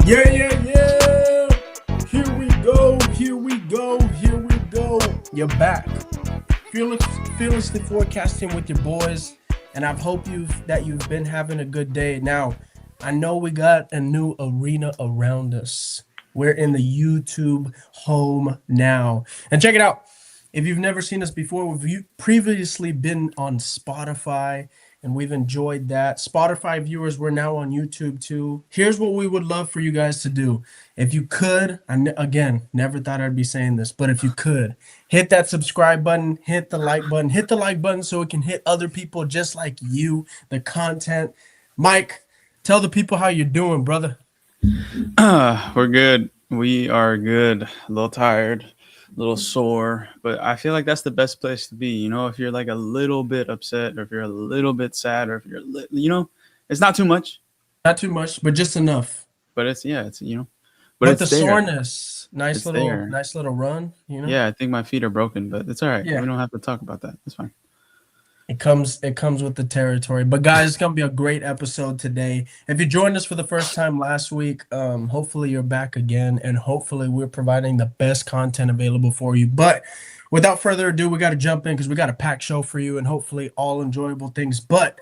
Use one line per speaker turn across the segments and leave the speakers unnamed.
Yeah, yeah, yeah. Here we go. Here we go. Here we go. You're back. Fearlessly forecasting with your boys, and I hope you've been having a good day. Now, I know we got a new arena around us. We're in the YouTube home now, and check it out. If you've never seen us before, we've previously been on Spotify and we've enjoyed that. Spotify viewers, we're now on YouTube too. Here's what we would love for you guys to do. If you could, again, never thought I'd be saying this, but if you could, hit that subscribe button, hit the like button so it can hit other people just like you, the content. Mike, tell the people how you're doing, brother.
We're good. We are good. A little tired, a little sore, but I feel like that's the best place to be. If you're like a little bit upset, or if you're a little bit sad, or if it's not too much,
Not too much, but just enough.
but it's but
But the
it's there.
soreness,
It's there.
nice little run.
Yeah, I think my feet are broken, but it's all right.
Yeah.
We don't have to talk about that. It's fine.
It comes with the territory. But guys, it's gonna be a great episode today. If you joined us for the first time last week, hopefully you're back again, and hopefully we're providing the best content available for you. But without further ado, we got to jump in because we got a packed show for you, and hopefully all enjoyable things. But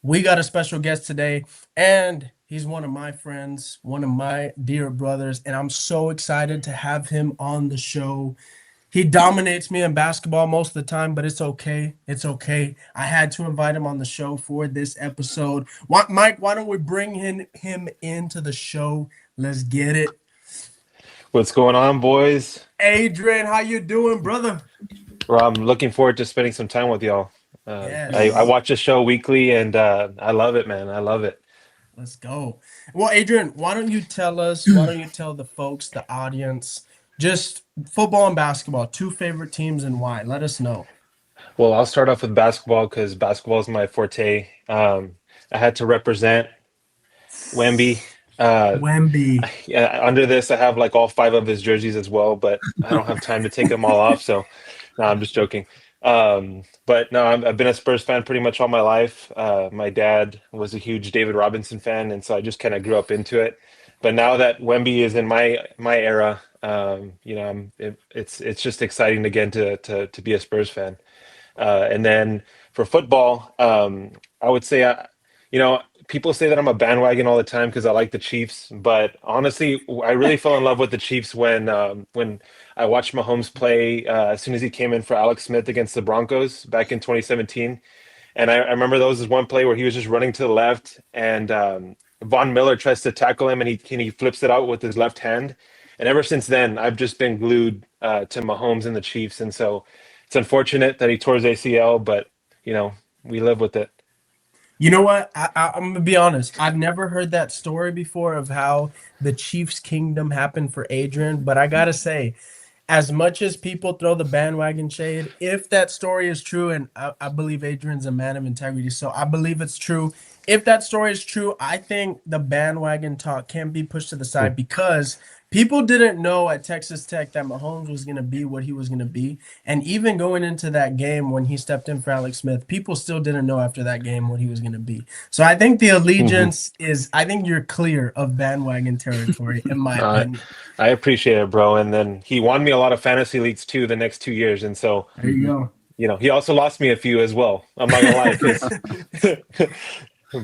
we got a special guest today, and he's one of my friends, one of my dear brothers, and I'm so excited to have him on the show. He dominates me in basketball most of the time, but it's okay. It's okay. I had to invite him on the show for this episode. Mike, why don't we bring him into the show? Let's get it.
What's going on, boys?
Adrian, how you doing, brother?
Well, I'm looking forward to spending some time with y'all. I
Yes.
watch the show weekly, and I love it, man. I love it.
Let's go. Well, Adrian, why don't you tell the folks, the audience, just football and basketball, two favorite teams and why? Let us know.
Well, I'll start off with basketball because basketball is my forte. I had to represent Wemby.
Wemby.
Yeah, under this, I have like all five of his jerseys as well, but I don't have time to take them all off. So, no, I'm just joking. But no, I've been a Spurs fan pretty much all my life. My dad was a huge David Robinson fan, and so I just kind of grew up into it. But now that Wemby is in my era, it's just exciting again to be a Spurs fan. And then for football, I would say, people say that I'm a bandwagon all the time because I like the Chiefs. But honestly, I really fell in love with the Chiefs when I watched Mahomes play as soon as he came in for Alex Smith against the Broncos back in 2017. And I remember there was this one play where he was just running to the left, and Von Miller tries to tackle him, and he flips it out with his left hand. And ever since then, I've just been glued to Mahomes and the Chiefs. And so it's unfortunate that he tore his ACL, but we live with it.
You know what? I'm gonna be honest. I've never heard that story before of how the Chiefs' kingdom happened for Adrian, but I gotta say, as much as people throw the bandwagon shade, if that story is true, and I believe Adrian's a man of integrity, so I believe it's true. If that story is true, I think the bandwagon talk can be pushed to the side because people didn't know at Texas Tech that Mahomes was going to be what he was going to be. And even going into that game when he stepped in for Alex Smith, people still didn't know after that game what he was going to be. So I think the
Mhm.
allegiance is, I think you're clear of bandwagon territory, in my
Uh,
opinion.
I appreciate it, bro. And then he won me a lot of fantasy leagues too the next 2 years. And so,
There you go.
he also lost me a few as well. I'm not gonna lie, 'cause-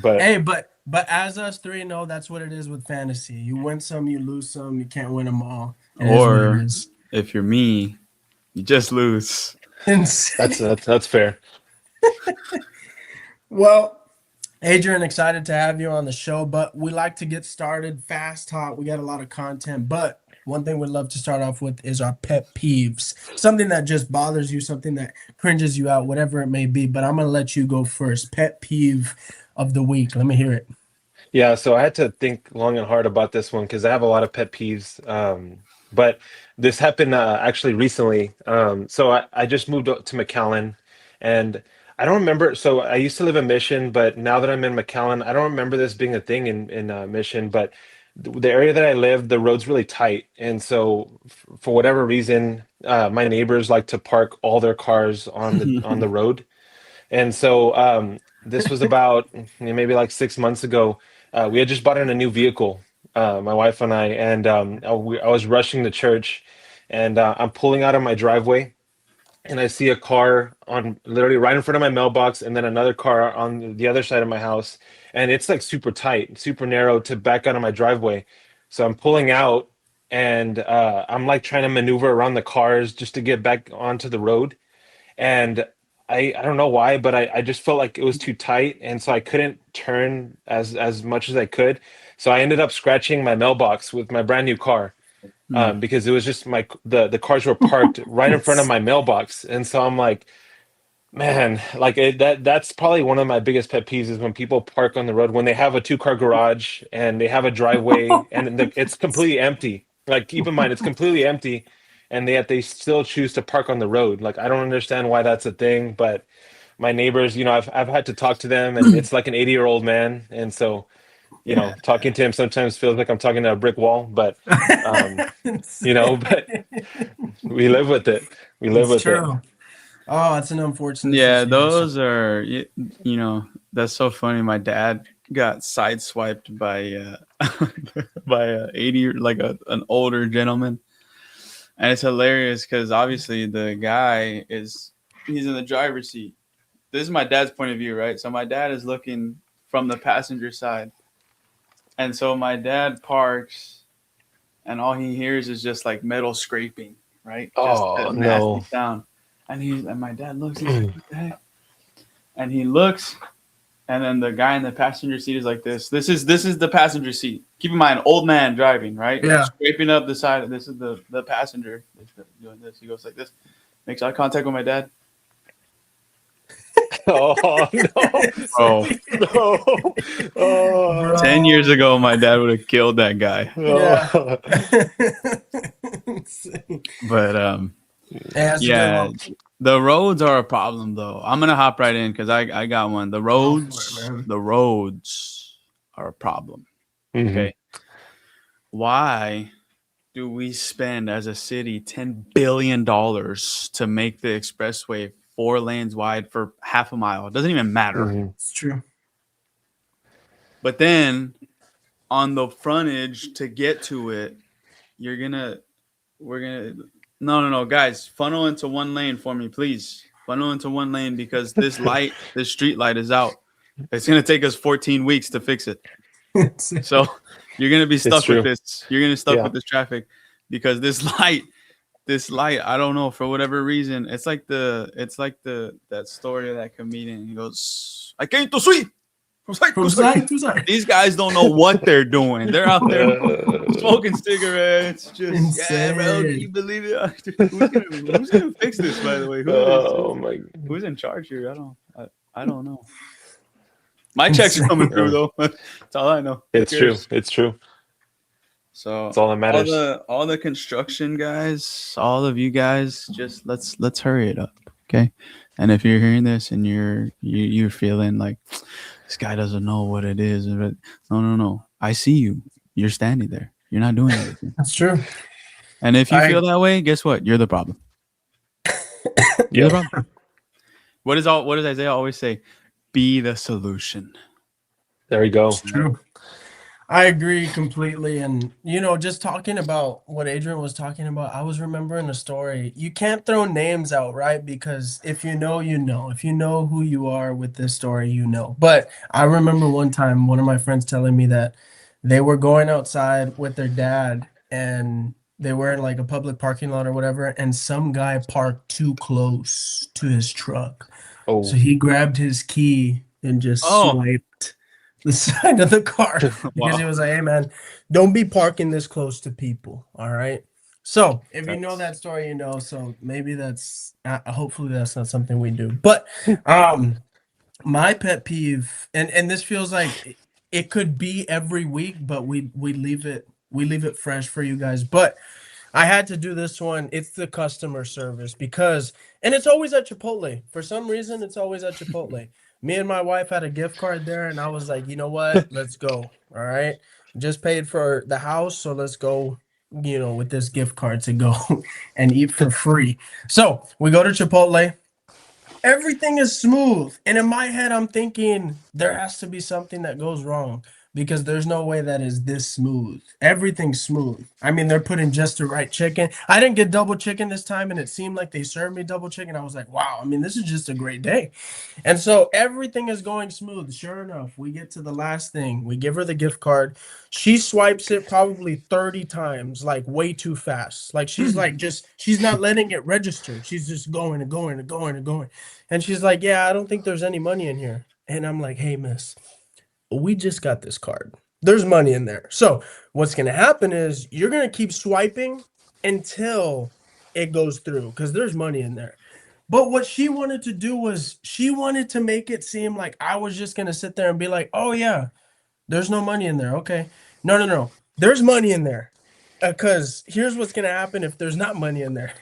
but
Hey, but as us three know, that's what it is with fantasy. You win some, you lose some. You can't win them all. It is what it
Or
is.
if you're me, you just lose.
Insane.
that's fair.
Well, Adrian, excited to have you on the show, but we like to get started fast, hot. We got a lot of content, but one thing we'd love to start off with is our pet peeves. Something that just bothers you, something that cringes you out, whatever it may be. But I'm gonna let you go first. Pet peeve of the week. Let me hear it.
Yeah, so I had to think long and hard about this one because I have a lot of pet peeves. But this happened actually recently. So I just moved up to McAllen, and I don't remember. So I used to live in Mission, but now that I'm in McAllen, I don't remember this being a thing in Mission. But the area that I live, the road's really tight, and so for whatever reason, my neighbors like to park all their cars on the road. And so this was about maybe like 6 months ago. We had just bought in a new vehicle. my wife and I, and I was rushing to church, and I'm pulling out of my driveway, and I see a car on literally right in front of my mailbox, and then another car on the other side of my house, and it's like super tight, super narrow to back out of my driveway. So I'm pulling out, and I'm like trying to maneuver around the cars just to get back onto the road, and I don't know why, but I just felt like it was too tight, and so I couldn't turn as much as I could. So I ended up scratching my mailbox with my brand new car,
Hmm.
because it was just the cars were parked right in front of my mailbox, and so I'm like, man, like that's probably one of my biggest pet peeves is when people park on the road when they have a two-car garage and they have a driveway and it's completely empty. Like keep in mind it's completely empty, and yet they still choose to park on the road. Like I don't understand why that's a thing, but my neighbors, I've had to talk to them, and it's like an 80-year-old man, and so
Yeah.
talking to him sometimes feels like I'm talking to a brick wall, but um, but we live with it. We live
It's
with it.
true. Oh, it's an unfortunate
Yeah,
situation.
those are that's so funny. My dad got sideswiped by by a 80 like an older gentleman, and it's hilarious because obviously the guy he's in the driver's seat. This is my dad's point of view, right? So my dad is looking from the passenger side, and so my dad parks, and all he hears is just like metal scraping, right? Just
Oh
that nasty
no.
sound. And my dad looks, he's like, what the heck? And he looks, and then the guy in the passenger seat is like this. This is the passenger seat. Keep in mind, old man driving, right?
Yeah.
Scraping up the side. This is the passenger. He's doing this. He goes like this. Makes eye contact with my dad.
Oh no.
Oh,
No. Oh.
10 years ago, my dad would have killed that guy.
Yeah.
But
That's a good
yeah,
one.
the roads are a problem though. I'm gonna hop right in because I got one. The roads,
Go for it, man.
the roads are a problem.
Mhm.
Okay. Why do we spend as a city $10 billion to make the expressway 4 lanes wide for half a mile? It doesn't even matter.
Mhm.
It's true.
But then on the frontage to get to it, no, guys, funnel into 1 lane for me, please. Funnel into 1 lane because this street light is out. It's gonna take us 14 weeks to fix it. So you're gonna be stuck
true.
with this. You're gonna stuck
Yeah.
with this traffic because this light, I don't know, for whatever reason, it's like that story of that comedian. He goes, I came to sweep.
From side to side.
These guys don't know what they're doing. They're out there
Uh,
smoking cigarettes. Just yeah, bro. Can
Insane.
you believe it? Who's gonna fix this? By the way,
oh my.
who's in charge here? I don't know. My checks are coming through though. That's all I know. Who
It's true.
cares?
It's true.
So
That's all that matters.
all the construction guys, all of you guys, just let's hurry it up, okay? And if you're hearing this and you're feeling like this guy doesn't know what it is, no. I see you. You're standing there. You're not doing anything.
That's true.
And if you
I-
feel that way, guess what? You're the problem. You're the problem. What does Isaiah always say? Be the solution.
There we go.
It's true. I agree completely. And, just talking about what Adrian was talking about, I was remembering a story. You can't throw names out, right? Because if you know, you know. If you know who you are with this story, you know. But I remember one time one of my friends telling me that they were going outside with their dad and they were in like a public parking lot or whatever, and some guy parked too close to his truck.
Oh.
So he grabbed his key and just swiped the side of the car because he was like, hey man, don't be parking this close to people. All right. So if you know that story, so maybe that's hopefully that's not something we do. But my pet peeve, and this feels like it could be every week, but we leave it fresh for you guys. But I had to do this one. It's the customer service and it's always at Chipotle. For some reason, it's always at Chipotle. Me and my wife had a gift card there, and I was like, you know what? Let's go. All right. Just paid for the house, so let's go, with this gift card to go and eat for free. So we go to Chipotle. Everything is smooth. And in my head, I'm thinking there has to be something that goes wrong. because there's no way that is this smooth. Everything's smooth. I mean, they're putting just the right chicken. I didn't get double chicken this time, and it seemed like they served me double chicken. I was like, wow, I mean, this is just a great day. And so everything is going smooth. Sure enough, we get to the last thing. We give her the gift card. She swipes it probably 30 times, like way too fast. Like she's like she's not letting it register. She's just going and going and going and going. And she's like, yeah, I don't think there's any money in here. And I'm like, hey, miss, we just got this card. There's money in there. So what's going to happen is you're going to keep swiping until it goes through because there's money in there. But what she wanted to do was she wanted to make it seem like I was just going to sit there and be like, oh, yeah, there's no money in there. Okay. No, no, no. There's money in there. Because here's what's going to happen if there's not money in there.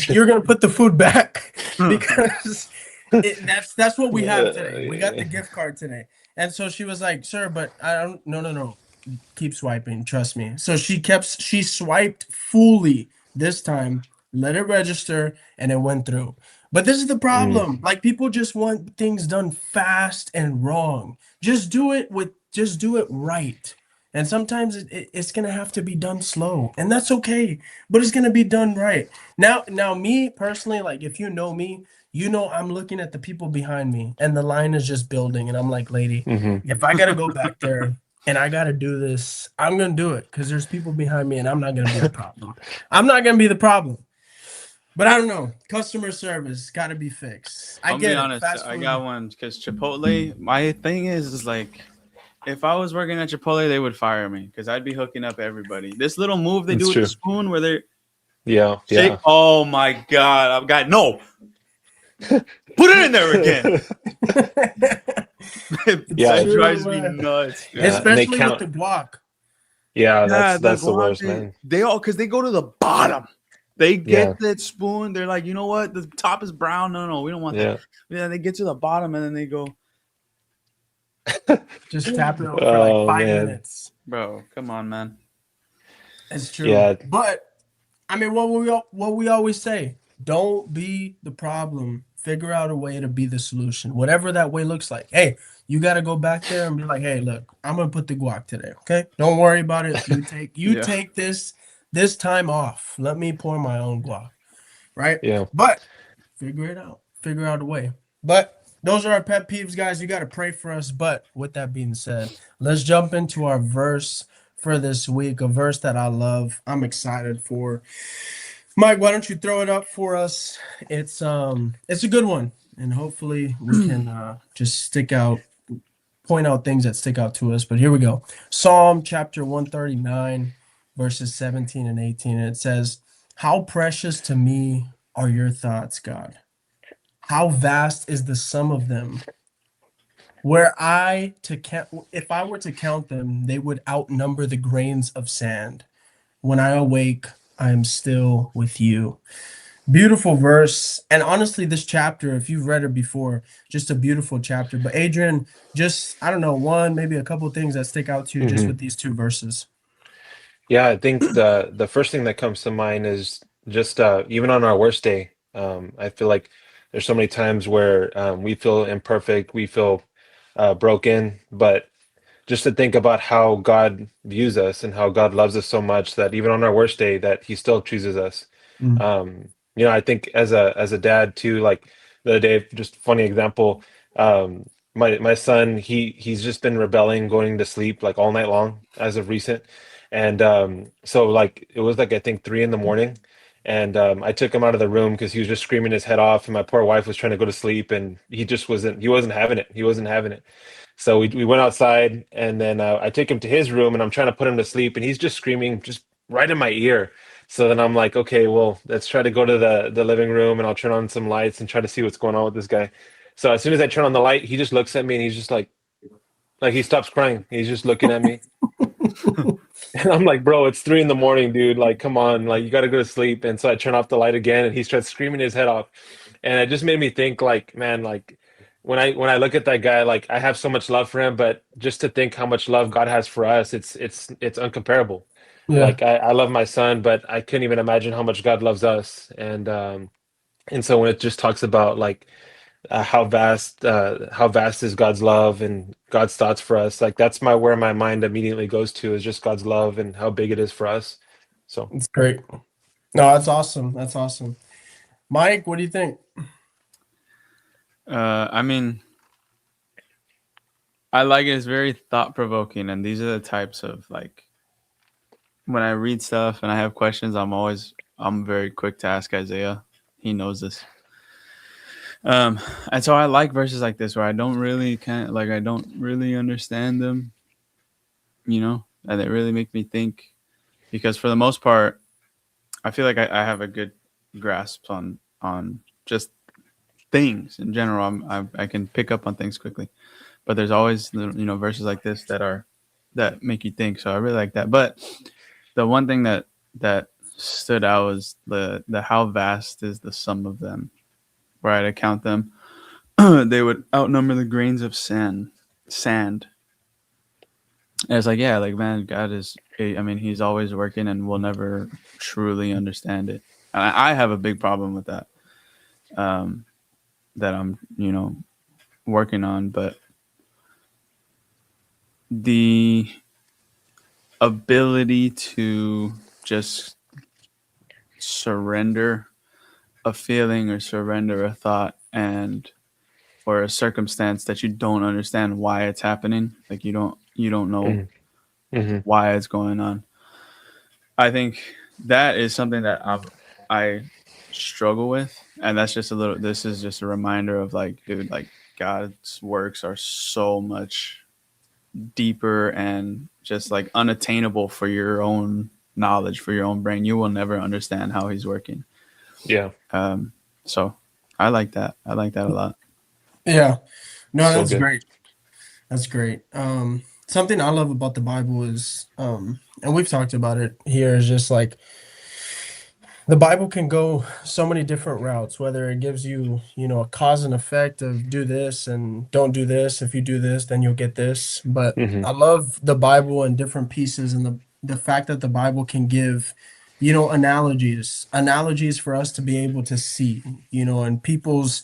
You're going to put the food back because that's what we have today. We got the gift card today. And so she was like, sir, but I don't, no, no, no. Keep swiping. Trust me. So she swiped fully this time, let it register, and it went through. But this is the problem. Like people just want things done fast and wrong. Just do it right. And sometimes it's gonna have to be done slow, and that's okay. But it's gonna be done right. Now, me personally, like if you know me, you know I'm looking at the people behind me, and the line is just building, and I'm like, lady, if I gotta go back there and I gotta do this, I'm gonna do it because there's people behind me, and I'm not gonna be the problem. I'm not gonna be the problem. But I don't know. Customer service got to be fixed.
I'll be honest. I got one because Chipotle. My thing is like, if I was working at Chipotle, they would fire me because I'd be hooking up everybody. This little move they do with the spoon where they're
yeah.
Oh my god! I've got no. Put it in there again. That drives me nuts.
Yeah. Especially with the guac.
Yeah, that's the worst, man.
They all because they go to the bottom. They get that spoon. They're like, you know what? The top is brown. No, we don't want that. Yeah, they get to the bottom and then they go.
Just tap it over for like 5 minutes.
Bro, come on, man.
It's true. Yeah. But I mean, what we always say: don't be the problem. Figure out a way to be the solution, whatever that way looks like. Hey, you got to go back there and be like, hey, look, I'm gonna put the guac today. Okay, don't worry about it. You take this time off. Let me pour my own guac. Right?
Yeah.
But figure it out. Figure out a way. But those are our pet peeves, guys. You got to pray for us. But with that being said, let's jump into our verse for this week, a verse that I love. I'm excited for. Mike, why don't you throw it up for us? It's a good one, and hopefully we can just point out things that stick out to us. But here we go. Psalm chapter 139, verses 17 and 18. And it says, "How precious to me are your thoughts, God. How vast is the sum of them. If I were to count them, they would outnumber the grains of sand. When I awake, I am still with you." Beautiful verse. And honestly, this chapter, if you've read it before, just a beautiful chapter. But Adrian, just, I don't know, maybe a couple of things that stick out to you just with these two verses.
Yeah, I think the first thing that comes to mind is just even on our worst day, I feel like there's so many times where we feel imperfect, we feel broken, but just to think about how God views us and how God loves us so much that even on our worst day, that He still chooses us. I think as a dad too, like the other day, just funny example, my son, he's just been rebelling, going to sleep like all night long as of recent. And so like it was like I think 3 a.m. and I took him out of the room because he was just screaming his head off, and my poor wife was trying to go to sleep, and he wasn't having it. So we went outside, and then I take him to his room, and I'm trying to put him to sleep, and he's just screaming just right in my ear. So then I'm like, okay, well, let's try to go to the living room, and I'll turn on some lights and try to see what's going on with this guy. So as soon as I turn on the light, he just looks at me, and he's just like he stops crying. He's just looking at me. And I'm like, bro, it's 3 a.m, dude. Like, come on, like you got to go to sleep. And so I turn off the light again, and he starts screaming his head off. And it just made me think, like, man, like when I look at that guy, like I have so much love for him, but just to think how much love God has for us, it's uncomparable. Yeah. Like I love my son, but I couldn't even imagine how much God loves us. And so when it just talks about like how vast is God's love and God's thoughts for us. Like that's where my mind immediately goes to, is just God's love and how big it is for us. So
It's great. No, that's awesome. That's awesome. Mike, what do you think?
I mean, I like it. It's very thought provoking, and these are the types of like when I read stuff and I have questions, I'm very quick to ask Isaiah. He knows this. And so I like verses like this where I don't really understand them, and they really make me think, because for the most part, I feel like I have a good grasp on just things in general. I can pick up on things quickly, but there's always verses like this that make you think. So I really like that. But the one thing that stood out was the how vast is the sum of them. Where I'd count them, they would outnumber the grains of sand. And it's like, yeah, like, man, God is, I mean, he's always working and we'll never truly understand it. And I have a big problem with that, that I'm, working on. But the ability to just surrender a feeling or surrender a thought or a circumstance that you don't understand why it's happening, like you don't know
mm-hmm.
why it's going on. I think that is something that I struggle with, and this is just a reminder of like, dude, like God's works are so much deeper and just like unattainable for your own knowledge, for your own brain. You will never understand how he's working.
Yeah.
So I like that. I like that a lot.
Yeah. No,
So
that's
good.
great. That's great. Something I love about the Bible is, and we've talked about it here, is just like the Bible can go so many different routes, whether it gives you, a cause and effect of do this and don't do this. If you do this, then you'll get this. But
Mm-hmm.
I love the Bible and different pieces, and the fact that the Bible can give, analogies for us to be able to see, and people's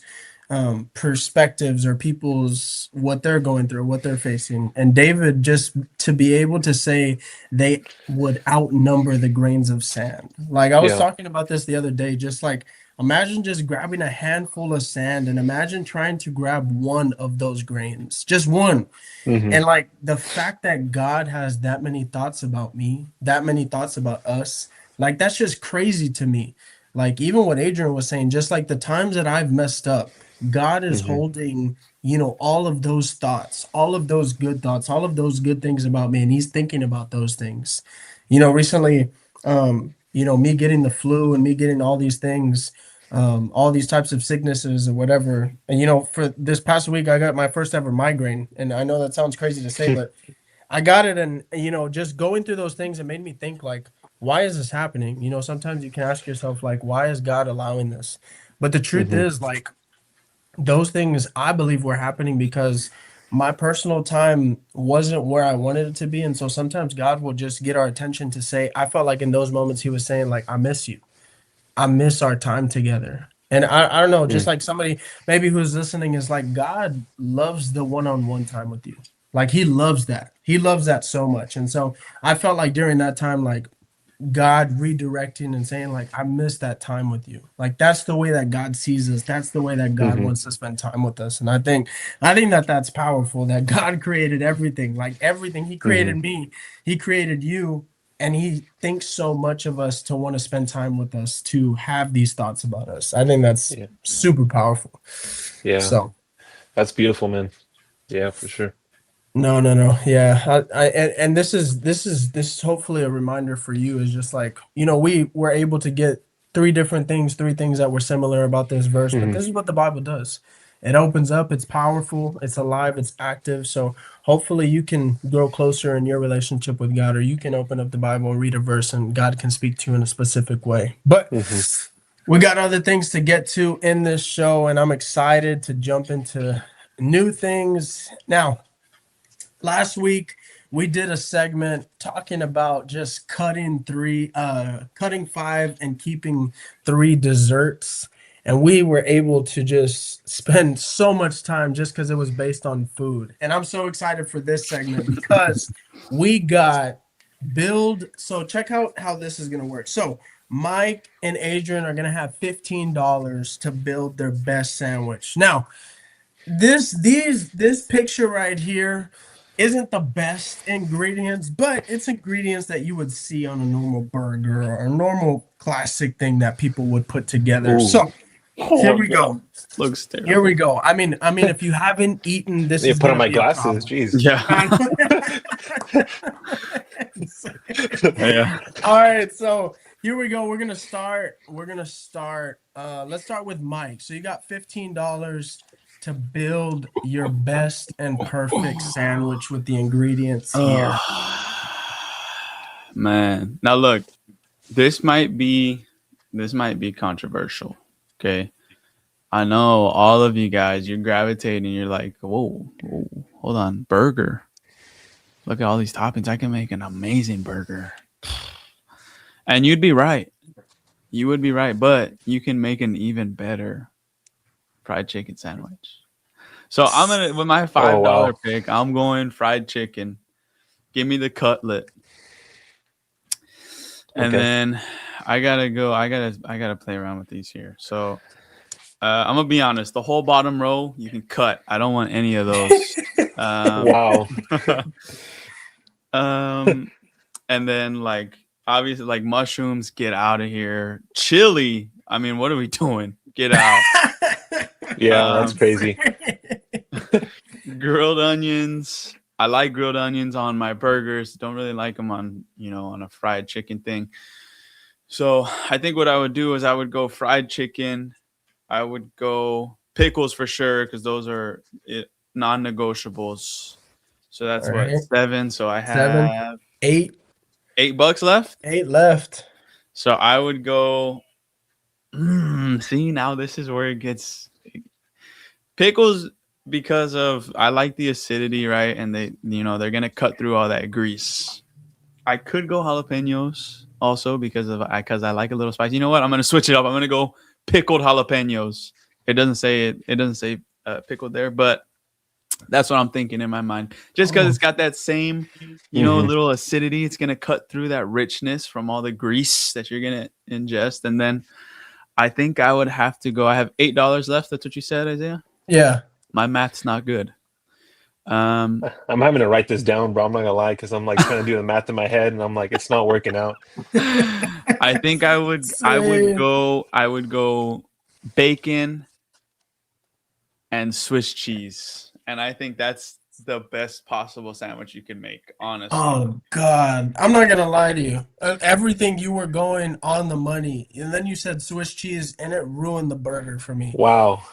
perspectives, or people's what they're going through, what they're facing. And David, just to be able to say they would outnumber the grains of sand. Like I was
Yeah.
talking about this the other day, just like imagine just grabbing a handful of sand and imagine trying to grab one of those grains, just one.
Mm-hmm.
And like the fact that God has that many thoughts about me, that many thoughts about us, like that's just crazy to me. Like even what Adrian was saying, just like the times that I've messed up, God is
Mm-hmm.
holding, all of those thoughts, all of those good thoughts, all of those good things about me, and he's thinking about those things. Recently, me getting the flu and me getting all these things, all these types of sicknesses or whatever. And for this past week, I got my first ever migraine, and I know that sounds crazy to say, but I got it, and just going through those things, it made me think like, why is this happening? Sometimes you can ask yourself like, why is God allowing this? But the truth
Mm-hmm.
is, like, those things I believe were happening because my personal time wasn't where I wanted it to be. And so sometimes God will just get our attention to say, I felt like in those moments he was saying, like, I miss you. I miss our time together. And I don't know, just like somebody maybe who's listening is like, God loves the one-on-one time with you. Like he loves that. He loves that so much. And so I felt like during that time, like God redirecting and saying, like, I miss that time with you. Like that's the way that God sees us. That's the way that God
Mm-hmm.
wants to spend time with us. And I think that that's powerful, that God created everything, like everything. He
Mm-hmm.
created me, he created you, and he thinks so much of us to want to spend time with us, to have these thoughts about us. I think that's
Yeah.
super powerful.
Yeah.
So
That's beautiful, man. Yeah, for sure.
no. Yeah. And this is hopefully a reminder for you, is just like, we were able to get three things that were similar about this verse, but
Mm-hmm.
this is what the Bible does. It opens up, it's powerful, it's alive, it's active. So hopefully you can grow closer in your relationship with God, or you can open up the Bible and read a verse and God can speak to you in a specific way. But
Mm-hmm.
we got other things to get to in this show, and I'm excited to jump into new things. Now, last week we did a segment talking about just cutting five and keeping three desserts. and we were able to just spend so much time just because it was based on food. And I'm so excited for this segment because we got build. So check out how this is gonna work. So Mike and Adrian are gonna have $15 to build their best sandwich. Now, this picture right here isn't the best ingredients, but it's ingredients that you would see on a normal burger or a normal classic thing that people would put together.
Ooh.
So
Oh
here
my
we
God.
go.
Looks terrible.
Here we go. I mean, if you haven't eaten, this
You
is
put on
gonna
my
be a
glasses.
problem.
Jeez.
Yeah. Yeah.
All right, so here we go. We're gonna start. Let's start with Mike. So you got $15 to build your best and perfect sandwich with the ingredients here.
Man. Now look, this might be controversial. Okay. I know all of you guys, you're gravitating, you're like, whoa, hold on, burger. Look at all these toppings. I can make an amazing burger. And you'd be right. You would be right, but you can make an even better fried chicken sandwich. So I'm gonna with my $5 pick, I'm going fried chicken. Give me the cutlet. And then I gotta play around with these here. So I'm gonna be honest, the whole bottom row you can cut. I don't want any of those.
Wow.
And then like obviously like mushrooms, get out of here. Chili, I mean, what are we doing? Get out.
Yeah, that's crazy.
Grilled onions. I like grilled onions on my burgers. Don't really like them on, on a fried chicken thing. So I think what I would do is I would go fried chicken. I would go pickles for sure because those are non-negotiables. So that's
All
what,
right.
7. So I
Seven.
have
$8
left.
8 left.
So I would go. See, now this is where it gets pickles because of I like the acidity, right? And they're gonna cut through all that grease. I could go jalapenos also because I like a little spicy. You know what? I'm gonna switch it up. I'm gonna go pickled jalapenos. It doesn't say it. It doesn't say pickled there, but that's what I'm thinking in my mind. Just because it's got that same, little acidity, it's gonna cut through that richness from all the grease that you're gonna ingest, and then I think I would have to go. I have $8 left. That's what you said, Isaiah?
Yeah.
My math's not good.
I'm having to write this down, bro. I'm not gonna lie, because I'm like trying to do the math in my head, and I'm like, it's not working out.
I think I would go bacon and Swiss cheese, and I think that's the best possible sandwich you can make. Honestly.
Oh God, I'm not gonna lie to you. Everything you were going on the money, and then you said Swiss cheese, and it ruined the burger for me.
Wow.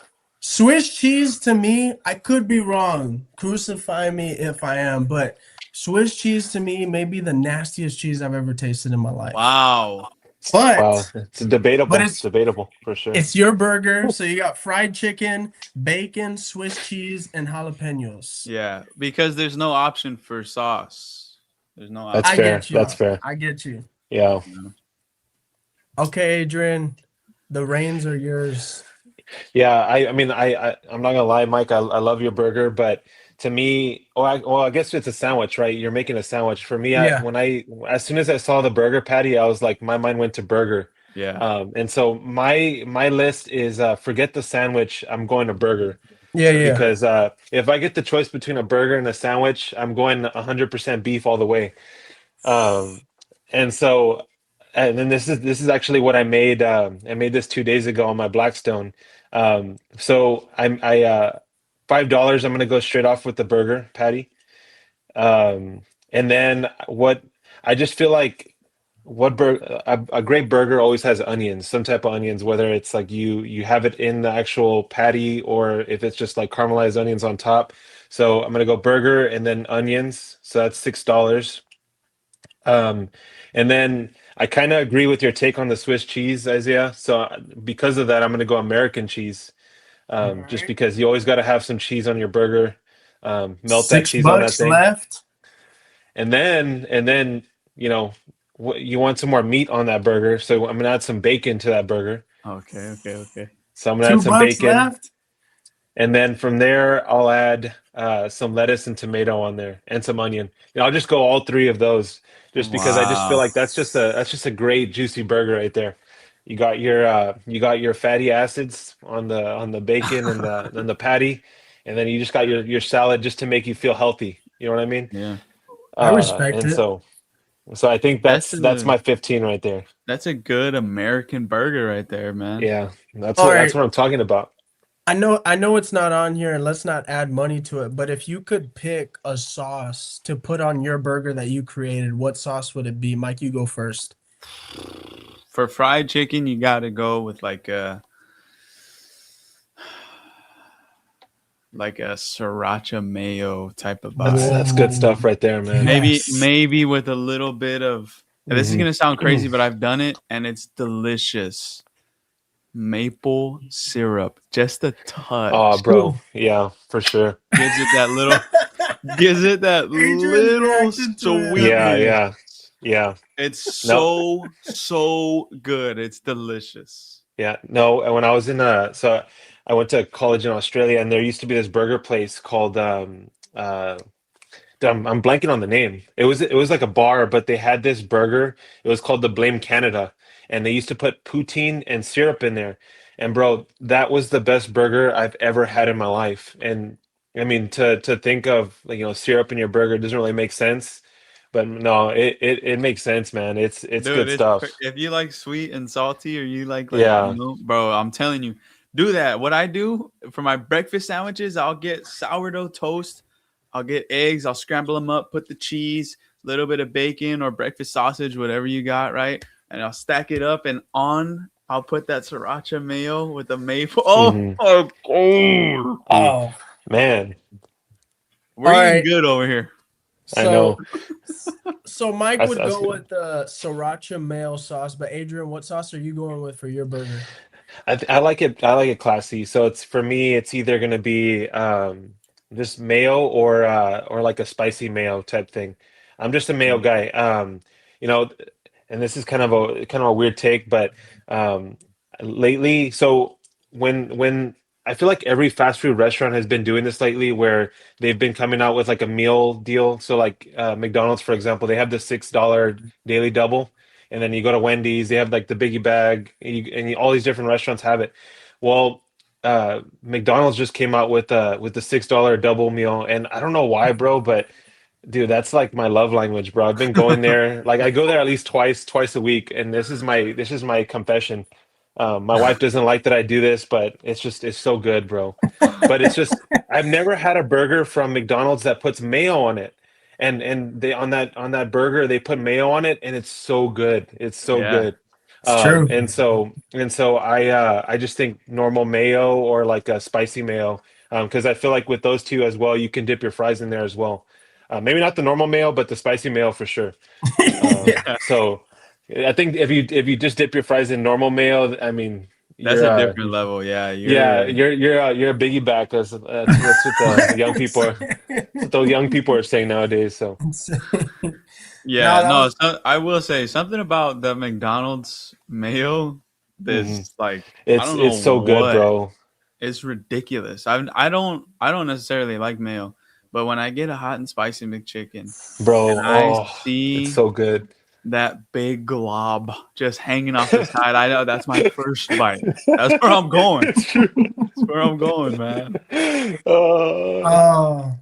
Swiss cheese to me, I could be wrong. Crucify me if I am, but Swiss cheese to me may be the nastiest cheese I've ever tasted in my life.
Wow.
But
It's debatable.
But
It's debatable for sure.
it's your burger, so you got fried chicken, bacon, Swiss cheese, and jalapenos.
Yeah, because there's no option for sauce. There's no option.
That's
I
fair.
get you.
That's fair.
I get you.
Yeah.
Okay, Adrian, the reins are yours.
Yeah. I'm not gonna lie, Mike. I love your burger, but to me, I guess it's a sandwich, right? You're making a sandwich. For me,
Yeah.
as soon as I saw the burger patty, I was like, my mind went to burger.
Yeah.
And so my list is forget the sandwich. I'm going to burger.
Yeah.
Because if I get the choice between a burger and a sandwich, I'm going 100% beef all the way. And then this is actually what I made. I made this 2 days ago on my Blackstone. So I $5. I'm gonna go straight off with the burger patty. And then what I just feel like a great burger always has onions, some type of onions, whether it's like you have it in the actual patty or if it's just like caramelized onions on top. So I'm gonna go burger and then onions. So that's $6. And then I kind of agree with your take on the Swiss cheese, Isaiah. So because of that, I'm gonna go American cheese. Just because you always got to have some cheese on your burger. Melt that cheese on that
$6
thing.
left.
And then you want some more meat on that burger, so I'm gonna add some bacon to that burger.
Okay.
So I'm gonna add
Two
some
bucks
bacon,
left.
and then from there I'll add some lettuce and tomato on there, and some onion. I'll just go all three of those, just because I just feel
Wow.
like that's just a great juicy burger right there. You got your fatty acids on the bacon and the patty, and then you just got your salad just to make you feel healthy. You know what I mean?
Yeah.
I respect
And
it.
so I think
That's
that's
a
my 15 right there.
that's a good American burger right there, man.
Yeah,
All
that's
right.
what I'm talking about.
I know it's not on here, and let's not add money to it, but if you could pick a sauce to put on your burger that you created, what sauce would it be? Mike, you go first.
For fried chicken, you got to go with like a sriracha mayo type of vibe.
That's good
Whoa.
stuff right there, man.
Maybe
Yes.
maybe with a little bit of, this is
Hmm.
gonna sound crazy, but I've done it and it's delicious. Maple syrup, just a
Oh,
touch.
bro, yeah, for sure.
Gives it that little gives it that
Adrian's
little
reacted to it.
Yeah,
sweetness.
yeah, yeah.
It's
No,
so good. It's delicious.
yeah, no. And when I was in so I went to college in Australia, and there used to be this burger place called I'm blanking on the name. It was like a bar, but they had this burger. It was called the Blame Canada, and they used to put poutine and syrup in there. And bro, that was the best burger I've ever had in my life. And I mean, to think of, like, syrup in your burger doesn't really make sense, but no, it makes sense, man. It's
Dude,
good stuff.
if you like sweet and salty, or you like,
Yeah.
bro, I'm telling you, do that. What I do for my breakfast sandwiches, I'll get sourdough toast, I'll get eggs, I'll scramble them up, put the cheese, a little bit of bacon or breakfast sausage, whatever you got, right? And I'll stack it up, and I'll put that sriracha mayo with the maple. Oh,
Hmm.
oh, oh.
Oh,
Man,
We're
all
eating
right.
good over here.
I
So
know.
so Mike would
That's
go
good.
with the sriracha mayo sauce, but Adrian, what sauce are you going with for your burger?
I like it. I like it classy. So it's for me. It's either gonna be just mayo, or like a spicy mayo type thing. I'm just a mayo guy. You know, and this is kind of a weird take, but um, lately, so when I feel like every fast food restaurant has been doing this lately, where they've been coming out with like a meal deal. So like McDonald's, for example, they have the $6 daily double, and then you go to Wendy's, they have like the biggie bag, all these different restaurants have it. Well, McDonald's just came out with the $6 double meal, and I don't know why, bro, but dude, that's like my love language, bro. I've been going there. Like, I go there at least twice a week, and this is my confession. My wife doesn't like that I do this, but it's so good, bro. But it's just, I've never had a burger from McDonald's that puts mayo on it, and they on that burger they put mayo on it, and it's so good. It's so
Yeah.
good.
It's true.
And so I just think normal mayo, or like a spicy mayo, because I feel like with those two as well, you can dip your fries in there as well. Maybe not the normal mayo, but the spicy mayo for sure. So I think if you just dip your fries in normal mayo, I mean,
That's
you're
a different level. Yeah,
yeah,
you're
you're a biggie back. That's what the young people are. That's what the young people are saying nowadays. So
yeah,
No, that
no,
was
I will say something about the McDonald's mayo.
mhm.
This, like, I
it's
don't
it's
know
so good,
what.
bro.
It's ridiculous. I don't necessarily like mayo, but when I get a hot and spicy McChicken and
Bro,
I
oh, it's
see
so good.
that big glob just hanging off the side, I know that's my first bite. That's where I'm going.
It's true.
That's where I'm going, man.
Uh,
oh.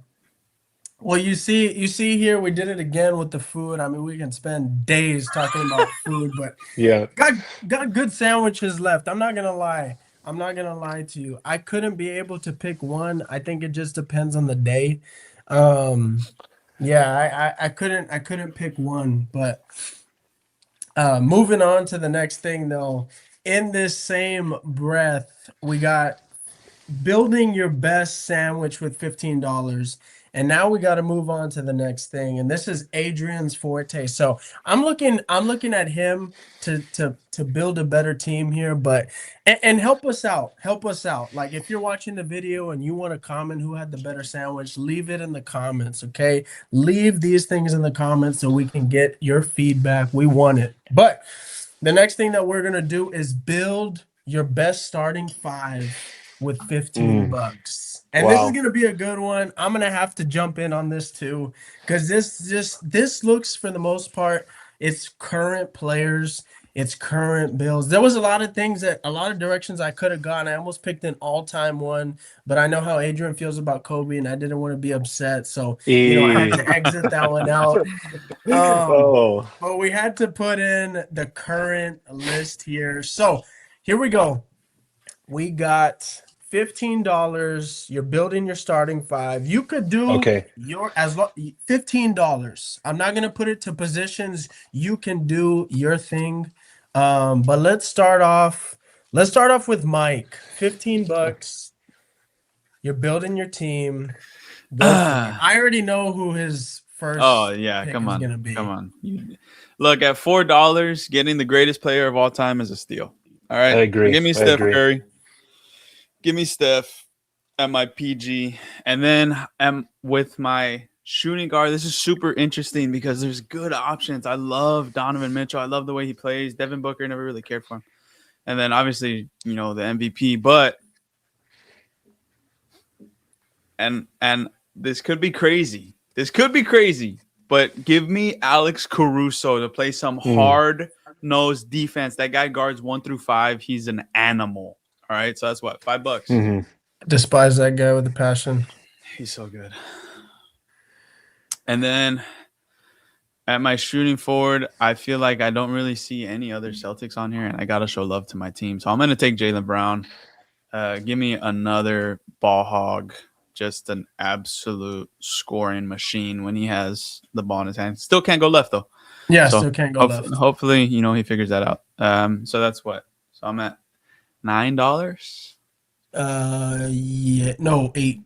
Well, you see here, we did it again with the food. I mean, we can spend days talking about food, but
yeah.
got got good sandwiches left. I'm not gonna lie. I'm not gonna lie to you. I couldn't be able to pick one. I think it just depends on the day. Um, yeah, I couldn't pick one, but moving on to the next thing though, in this same breath, we got building your best sandwich with $15. And now we got to move on to the next thing. And this is Adrian's forte. So I'm looking at him to build a better team here, but and help us out. Help us out. Like, if you're watching the video and you want to comment who had the better sandwich, leave it in the comments, okay? Leave these things in the comments so we can get your feedback. We want it. But the next thing that we're gonna do is build your best starting five with 15
Mm,
bucks. And this is
wow.
gonna be a good one. I'm gonna have to jump in on this too, because this looks for the most part, it's current players, it's current bills. There was a lot of directions I could have gone. I almost picked an all-time one, but I know how Adrian feels about Kobe, and I didn't want to be upset. So, I had
E-
to exit that one out. Um,
oh,
but we had to put in the current list here. So here we go. We got $15. You're building your starting five. You could do
okay.
your as long $15. I'm not gonna put it to positions. You can do your thing. But let's start off. Let's start off with Mike. 15 bucks. You're building your team. Go for it. I already know who his
Oh
first
yeah,
pick
come
is
on,
gonna
come
be.
on. Look, at $4, getting the greatest player of all time is a steal. All
I
right, so
agree.
give me
I
Steph
agree.
Curry. Give me Steph at my PG, and then with my shooting guard. This is super interesting because there's good options. I love Donovan Mitchell. I love the way he plays. Devin Booker, never really cared for him. And then obviously, the MVP. But and this could be crazy. This could be crazy. But give me Alex Caruso to play some
Mm,
hard nosed defense. That guy guards 1 through 5. He's an animal. All right. So that's what, $5.
hmm
Despise that guy with a passion.
He's so good. And then at my shooting forward, I feel like I don't really see any other Celtics on here, and I gotta show love to my team. So I'm gonna take Jaylen Brown. Give me another ball hog, just an absolute scoring machine when he has the ball in his hand. Still can't go left though.
Yeah,
So
still can't go left.
hopefully, he figures that out. So that's what. So I'm at $9,
Yeah, no, 8.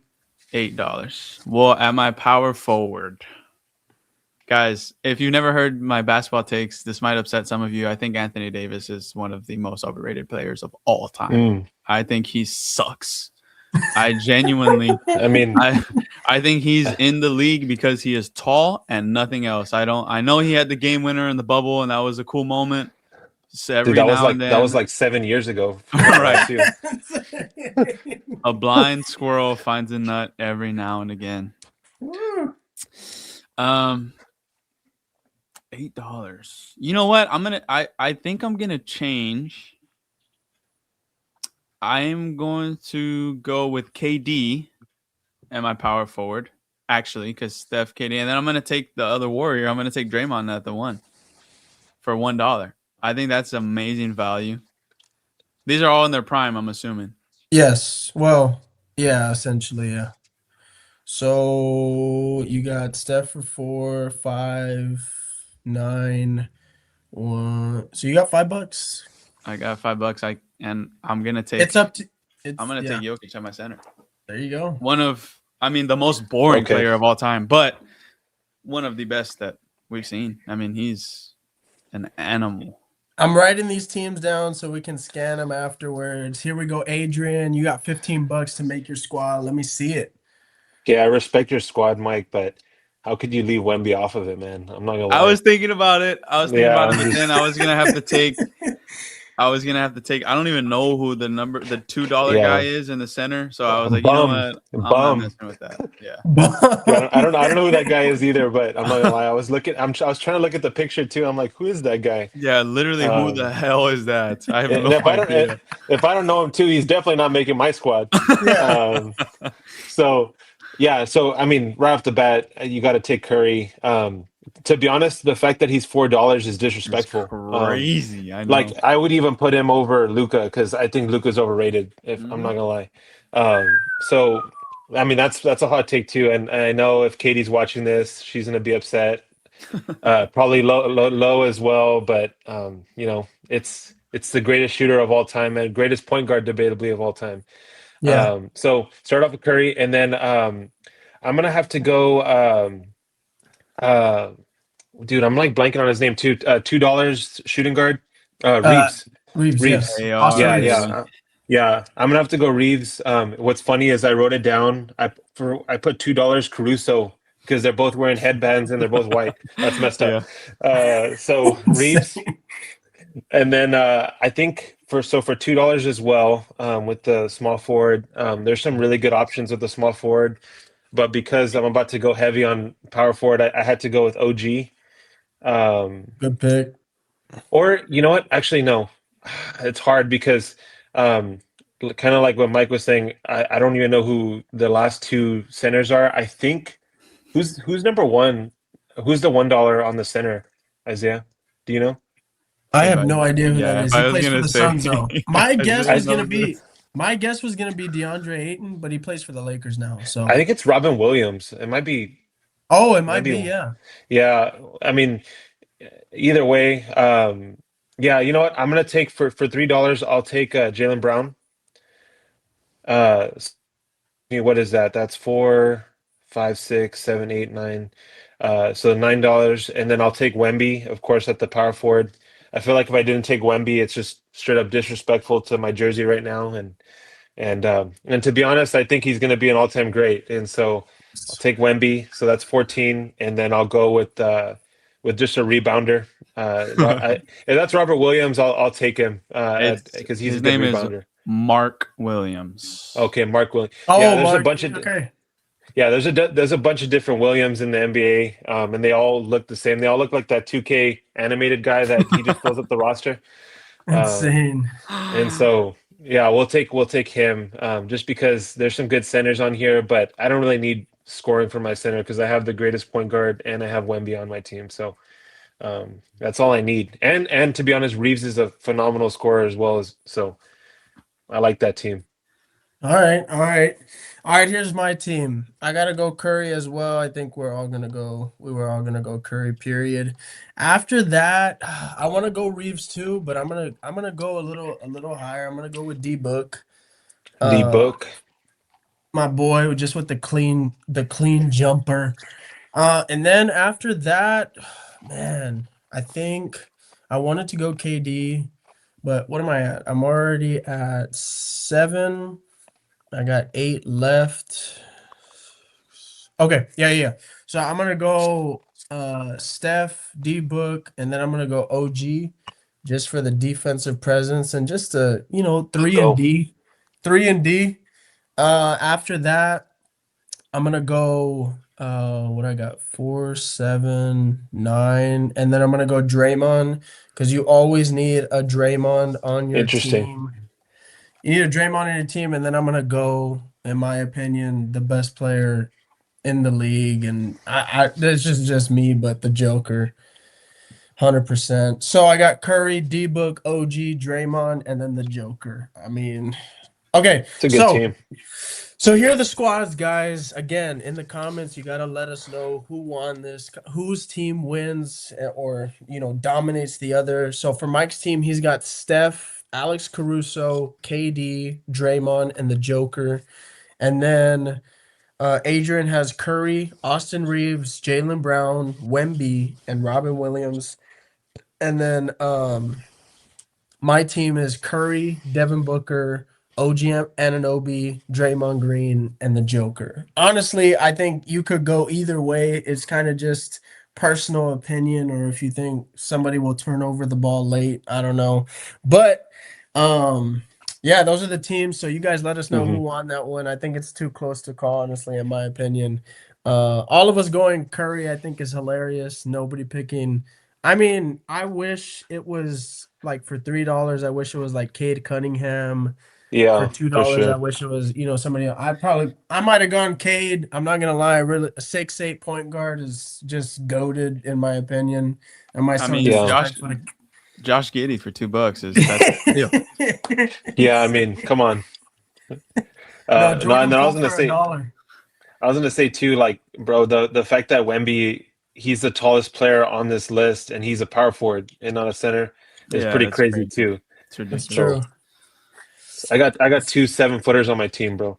$8. Well, at my power forward. Guys, if you've never heard my basketball takes, this might upset some of you. I think Anthony Davis is one of the most overrated players of all time.
mm.
I think he sucks. I genuinely,
I mean,
I think he's in the league because he is tall and nothing else. I know he had the game winner in the bubble, and that was a cool moment. So every
dude, that was
now and
that was
then,
like 7 years ago.
right?
Too.
A blind squirrel finds a nut every now and again. Um. $8. You know what? I think I'm gonna change. I'm going to go with KD and my power forward, actually, because Steph, KD, and then I'm gonna take the other warrior. I'm gonna take Draymond at the one for $1. I think that's amazing value. These are all in their prime, I'm assuming.
Yes. Well, yeah, essentially, yeah. So you got Steph for 4, 5, 9, 1. So you got $5.
I got $5. I'm gonna take.
It's up to
I'm gonna
yeah.
take Jokic at my center.
There you go.
The most boring
Okay.
player of all time, but one of the best that we've seen. I mean, he's an animal.
I'm writing these teams down so we can scan them afterwards. Here we go, Adrian. You got $15 to make your squad. Let me see it.
Yeah, I respect your squad, Mike, but how could you leave Wemby off of it, man? I'm not gonna lie.
I was thinking about it.
I'm
But then I was gonna have to take. I don't even know who the $2
Yeah.
guy is in the center. So I was like,
Bum.
you know what? I'm not
Bum.
messing with that. Yeah.
Yeah, I don't know who that guy is either, but I'm not gonna lie. I was trying to look at the picture too. I'm like, who is that guy?
Yeah, literally, who the hell is that? I have
And
no idea.
if I don't know him too, he's definitely not making my squad.
Yeah.
So I mean, right off the bat, you got to take Curry. To be honest, the fact that he's $4 is disrespectful.
Crazy. I know.
Like I would even put him over Luca because I think Luca's overrated. If I'm not gonna lie, so I mean that's a hot take too. And I know if Katie's watching this, she's gonna be upset. Probably low as well. But it's the greatest shooter of all time and greatest point guard debatably of all time.
Yeah.
So start off with Curry, and then I'm gonna have to go. Dude, I'm like blanking on his name too. $2 shooting guard, Reeves.
Reeves. Yes.
Hey,
Austin
Yeah,
Reeves.
yeah. I'm gonna have to go Reeves. What's funny is I wrote it down. I put $2 Caruso because they're both wearing headbands and they're both white. That's messed up. So Reeves, and then I think for $2 as well, with the small forward. There's some really good options with the small forward, but because I'm about to go heavy on power forward, I had to go with OG. Um,
Good pick.
or you know what? Actually, no. It's hard because um, kind of like what Mike was saying. I don't even know who the last two centers are. I think who's number one? Who's the $1 on the center? Isaiah, do you know?
I have
Anybody?
no idea who that
Yeah,
is.
if
He
I was
plays for
gonna
the
say,
Suns, though. My guess
Isaiah
was gonna
knows
be
this.
DeAndre Ayton, but he plays for the Lakers now.
I
So,
think it's Robin Williams. It might be.
oh, it
Might
might be,
be.
yeah.
Yeah. I mean, either way. Yeah. You know what? I'm gonna take for $3. I'll take Jalen Brown. S- what is that? That's four, five, six, seven, eight, nine. So $9, and then I'll take Wemby, of course, at the power forward. I feel like if I didn't take Wemby, it's just straight up disrespectful to my jersey right now, and to be honest, I think he's going to be an all-time great, and so I'll take Wemby. So that's 14, and then I'll go with just a rebounder. If that's Robert Williams, I'll take him
It's
because he's a
his
good
name is
rebounder.
Mark Williams.
Okay, Mark Williams. Yeah,
Oh,
there's a
Mark.
bunch of
Okay.
yeah, there's a bunch of different Williams in the NBA, and they all look the same. They all look like that 2K animated guy that he just fills up the roster. Um,
Insane.
and so yeah, we'll take him, just because there's some good centers on here, but I don't really need scoring for my center because I have the greatest point guard and I have Wemby on my team. So that's all I need. And to be honest, Reeves is a phenomenal scorer as well as so I like that team.
All right, all right, all right. Here's my team. I gotta go Curry as well. I think we're all gonna go. We were all gonna go Curry. Period. After that, I want to go Reeves too, but I'm gonna go a little higher. I'm gonna go with D Book.
The
Uh,
book.
my boy, just with the clean jumper. And then after that, man, I think I wanted to go KD, but what am I at? I'm already at 7. I got 8 left. Okay, yeah, yeah, yeah. So I'm gonna go Steph, D Book, and then I'm gonna go OG just for the defensive presence and just to,
Let's
3 and
go.
D. 3 and D. After that, I'm gonna go what I got 4, 7, 9, and then I'm gonna go Draymond because you always need a Draymond on your
Interesting.
team. You need a Draymond on your team, and then I'm gonna go, in my opinion, the best player in the league, and I this is just me, but the Joker, 100%. So I got Curry, D Book, OG, Draymond, and then the Joker. I mean, okay,
It's a good
so.
team.
So here are the squads, guys. Again, in the comments, you gotta let us know who won this, whose team wins, or dominates the other. So for Mike's team, he's got Steph, Alex Caruso, KD, Draymond, and the Joker. And then Adrian has Curry, Austin Reeves, Jalen Brown, Wemby, and Robin Williams. And then my team is Curry, Devin Booker, OG Anunoby, Draymond Green, and the Joker. Honestly, I think you could go either way. It's kind of just personal opinion, or if you think somebody will turn over the ball late, I don't know. But yeah, those are the teams. So you guys let us know who
Hmm.
won that one. I think it's too close to call, honestly, in my opinion. All of us going Curry, I think, is hilarious. Nobody picking. I mean, I wish it was like for $3. I wish it was like Cade Cunningham. For
Yeah, for
$2, I
sure.
wish it was, somebody else. I might have gone Cade. I'm not gonna lie, really a 6'8" point guard is just goated in my opinion. Am I
I
so
mean,
Yeah.
Josh
disrespectful
Josh Giddey for $2 is that's a deal.
to
Yeah, I mean, come on.
No,
No, and
Jordan
then
Poole for a dollar.
I was gonna say too, like, bro, the fact that Wemby, he's the tallest player on this list, and he's a power forward and not a center, is
Yeah,
pretty
that's
crazy
crazy.
too.
It's
That's
ridiculous.
true.
I got two 7-footers on my team, bro.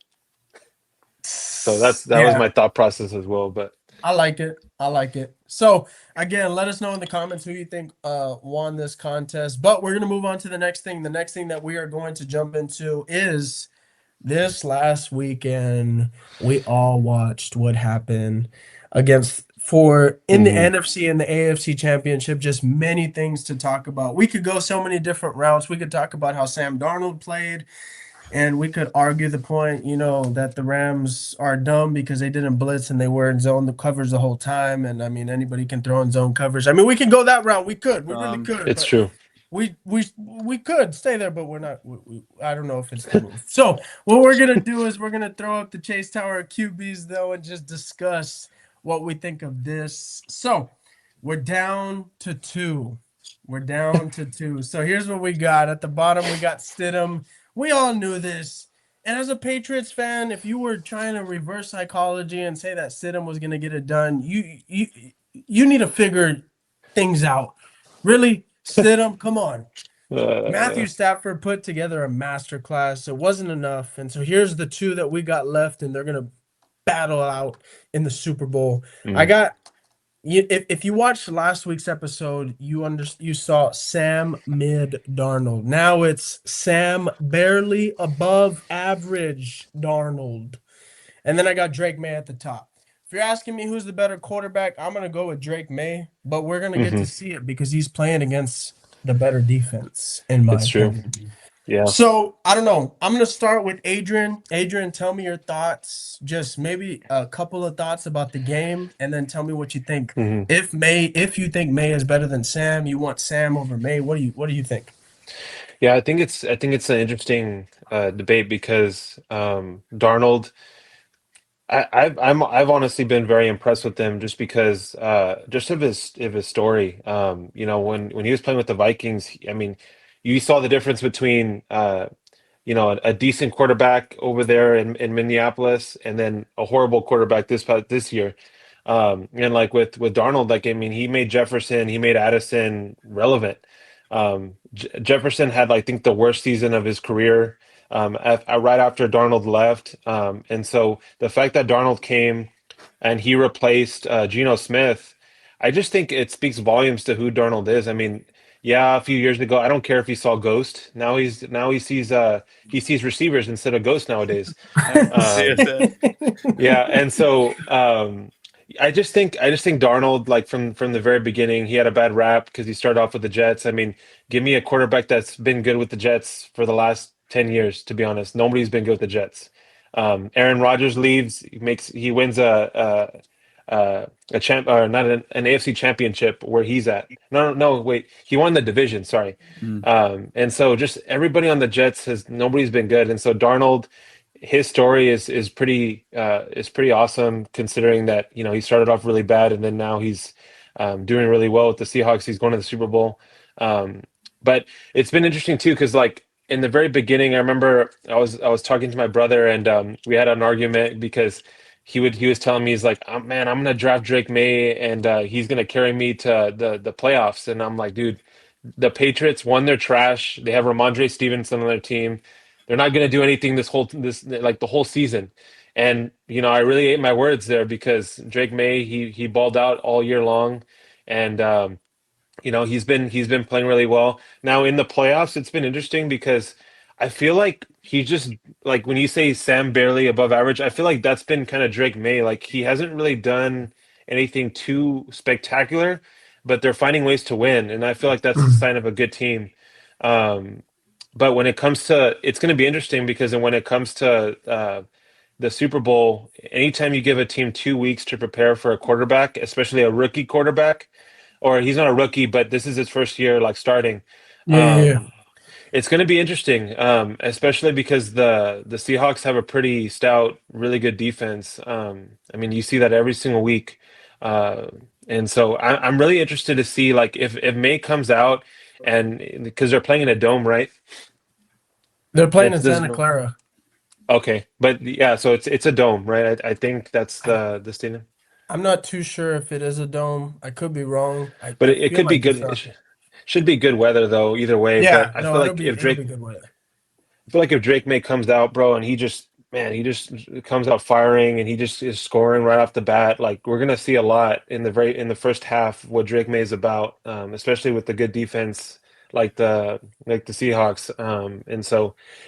So that was
Yeah.
my thought process as well. But
I like it. I like it. So again, let us know in the comments who you think won this contest. But we're gonna move on to the next thing. The next thing that we are going to jump into is this last weekend. We all watched what happened against for in the
Mhm.
NFC and the AFC championship. Just many things to talk about. We could go so many different routes. We could talk about how Sam Darnold played, and we could argue the point, that the Rams are dumb because they didn't blitz and they were in zone the covers the whole time. And I mean, anybody can throw in zone coverage. I mean, we can go that route. We really could,
It's
but
true.
we could stay there, but we're not. I don't know if it's the move. So what we're gonna do is we're gonna throw up the Chase Tower of QBs though, and just discuss what we think of this. So we're down to two. We're down to two. So here's what we got. At the bottom, we got Stidham. We all knew this. And as a Patriots fan, if you were trying to reverse psychology and say that Stidham was gonna get it done, you need to figure things out. Really, Stidham, come on.
Uh,
Matthew Stafford put together a masterclass. It wasn't enough. And so here's the two that we got left, and they're going to battle out in the Super Bowl. I
mm,
got you. If you watched last week's episode, you saw Sam Mid Darnold. Now it's Sam barely above average Darnold. And then I got Drake May at the top. If you're asking me who's the better quarterback, I'm going to go with Drake May, but we're going to get to
mhm.
see it because he's playing against the better defense, in my
It's true.
opinion.
Yeah.
So I don't know. I'm going to start with Adrian. Adrian, tell me your thoughts. Just maybe a couple of thoughts about the game, and then tell me what you think.
Mhm.
If you think May is better than Sam, you want Sam over May. What do you think?
Yeah, I think it's an interesting debate because Darnold. I've honestly been very impressed with him just because just of his story. When he was playing with the Vikings, I mean, you saw the difference between a decent quarterback over there in Minneapolis and then a horrible quarterback this year. And like with Darnold, like I mean, he made Jefferson, he made Addison relevant. Jefferson had, I think, the worst season of his career right after Darnold left. And so the fact that Darnold came and he replaced Geno Smith, I just think it speaks volumes to who Darnold is. I mean, yeah, a few years ago, I don't care if he saw Ghost. Now he sees receivers instead of Ghost nowadays. Um,
CSF.
yeah, and so I just think Darnold, like from the very beginning, he had a bad rap because he started off with the Jets. I mean, give me a quarterback that's been good with the Jets for the last 10 years. To be honest, nobody's been good with the Jets. Aaron Rodgers leaves, he wins a champ or not an AFC championship where he's at. No, no, wait, he won the division. Sorry.
Mm.
And so just everybody on the Jets nobody's been good, and so Darnold, his story is pretty awesome considering that he started off really bad and then now he's doing really well with the Seahawks. He's going to the Super Bowl. But it's been interesting too because like in the very beginning, I remember I was talking to my brother and we had an argument because he was telling me he's like, oh, man, I'm gonna draft Drake May and he's gonna carry me to the playoffs, and I'm like, dude, the Patriots won their trash. They have Ramondre Stevenson on their team. They're not going to do anything this like the whole season. And I really ate my words there because Drake May he balled out all year long, and he's been playing really well. Now in the playoffs, it's been interesting because I feel like he just like when you say Sam barely above average, I feel like that's been kind of Drake May. Like he hasn't really done anything too spectacular, but they're finding ways to win, and I feel like that's a sign of a good team. Um, but when it comes to, it's going to be interesting because when it comes to the Super Bowl, anytime you give a team 2 weeks to prepare for a quarterback, especially a rookie quarterback, or he's not a rookie, but this is his first year like starting.
Yeah, yeah, yeah.
Um, it's going to be interesting, especially because the Seahawks have a pretty stout, really good defense. I mean, you see that every single week, uh, and so I'm really interested to see like if May comes out and because they're playing in a dome, right?
They're playing
It's
in
this
Santa Clara.
okay, but yeah, so it's a dome, right? I think that's
I,
the stadium,
I'm not too sure if it is a dome. I could be wrong. I,
but
I
it
feel
could be
like
good.
it's
It
not.
should be good weather though, either way. But
Yeah,
I
no,
feel
it'll
like
be
if
it'll be
Drake
good weather.
I feel like if Drake May comes out, bro, and he just comes out firing and he just is scoring right off the bat. Like we're gonna see a lot in the first half what Drake May is about, especially with the good defense like the Seahawks.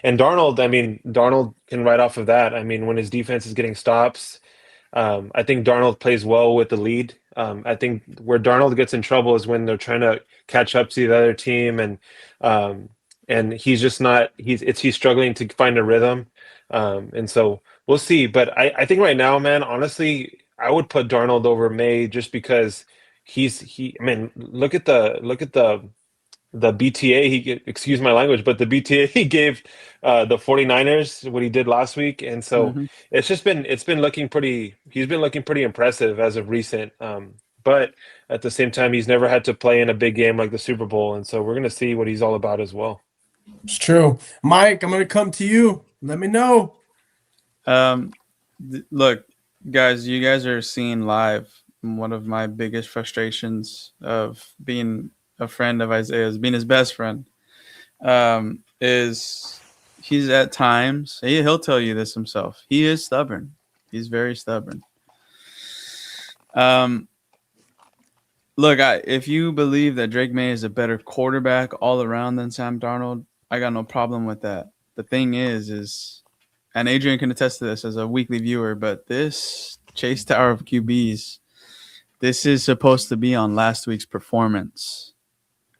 And Darnold, I mean, Darnold can ride off of that. I mean, when his defense is getting stops, I think Darnold plays well with the lead. I think where Darnold gets in trouble is when they're trying to catch up to the other team, and he's just not. He's struggling to find a rhythm, and so we'll see. But I think right now, man, honestly, I would put Darnold over May just because he. I mean, look at the BTA excuse my language, but the BTA he gave the 49ers what he did last week. And so
Mhm.
it's been looking pretty he's been looking pretty impressive as of recent. But at the same time, he's never had to play in a big game like the Super Bowl. And so we're gonna see what he's all about as well.
It's true. Mike, I'm gonna come to you. Let me know.
Look, guys, you guys are seeing live one of my biggest frustrations of being a friend of Isaiah's, being his best friend, is he's at times, he'll tell you this himself. He is stubborn. He's very stubborn. Look, if you believe that Drake May is a better quarterback all around than Sam Darnold, I got no problem with that. The thing is, and Adrian can attest to this as a weekly viewer, but this Chase Tower of QBs, this is supposed to be on last week's performance.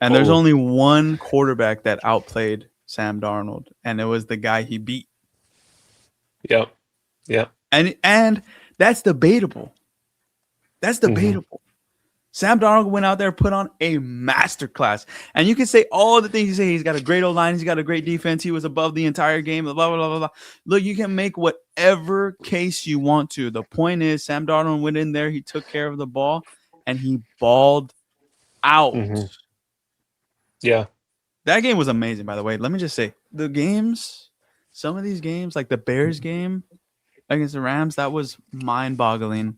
And there's only one quarterback that outplayed Sam Darnold, and it was the guy he beat.
Yep. Yeah.
And that's debatable. That's debatable. Sam Darnold went out there, put on a masterclass. And you can say all the things you say. He's got a great O-line. He's got a great defense. He was above the entire game. Blah, blah, blah, blah, blah. Look, you can make whatever case you want to. The point is, Sam Darnold went in there. He took care of the ball, and he balled out.
Yeah.
That game was amazing, by the way. Let me just say, the games, some of these games, like the Bears game against the Rams, that was mind-boggling.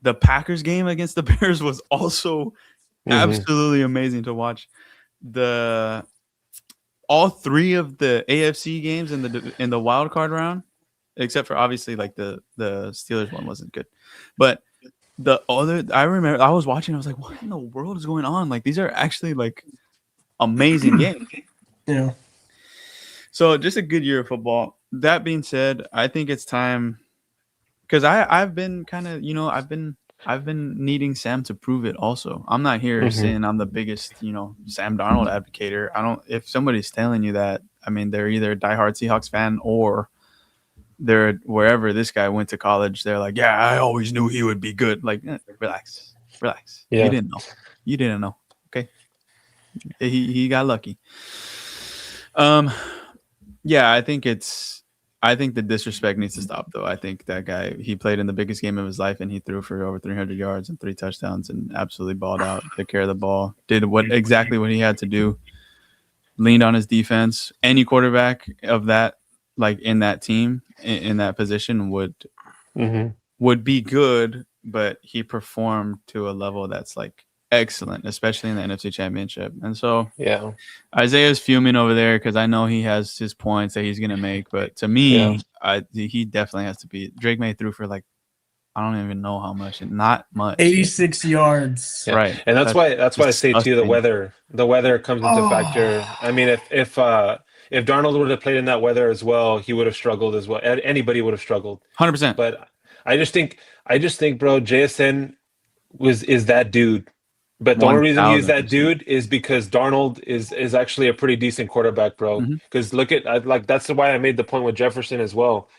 The Packers game against the Bears was also absolutely amazing to watch. All three of the AFC games in the wild card round, except for obviously like the Steelers one wasn't good, but the other, I remember I was watching. I was like, what in the world is going on? Like, these are actually like amazing games.
Yeah.
So just a good year of football. That being said, I think it's time. Because I've been kind of, I've been needing Sam to prove it also. I'm not here saying I'm the biggest, Sam Darnold advocator. If somebody's telling you that, I mean, they're either a diehard Seahawks fan or they're wherever this guy went to college. They're like, yeah, I always knew he would be good. Like, relax.
Yeah.
You didn't know. Okay. He got lucky. Yeah, I think the disrespect needs to stop, though. I think that guy, he played in the biggest game of his life, and he threw for over 300 yards and 3 touchdowns and absolutely balled out, took care of the ball, did exactly what he had to do, leaned on his defense. Any quarterback of that, like in that team, in that position would be good, but he performed to a level that's like excellent, especially in the NFC Championship. And so
Yeah.
Isaiah's fuming over there because I know he has his points that he's going to make. But to me, he definitely has to be. Drake May threw for like, I don't even know how much. Not much.
86 yards.
Yeah.
Right.
And that's why I say too, the
disgusting.
weather comes into factor. I mean, if Darnold would have played in that weather as well, he would have struggled as well. Anybody would have struggled.
100%.
But I just think, bro, JSN is that dude. But the only reason he's that
1000%.
dude is because Darnold is actually a pretty decent quarterback, bro. Because look at that's why I made the point with Jefferson as well,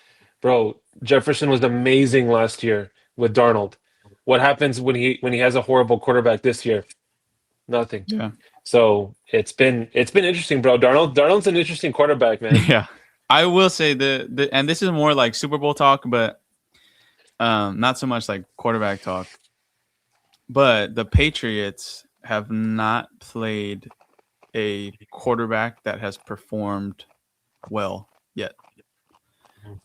bro. Jefferson was amazing last year with Darnold. What happens when he has a horrible quarterback this year? Nothing.
Yeah.
So it's been interesting, bro. Darnold's an interesting quarterback, man.
Yeah. I will say and this is more like Super Bowl talk, but not so much like quarterback talk. But the Patriots have not played a quarterback that has performed well yet.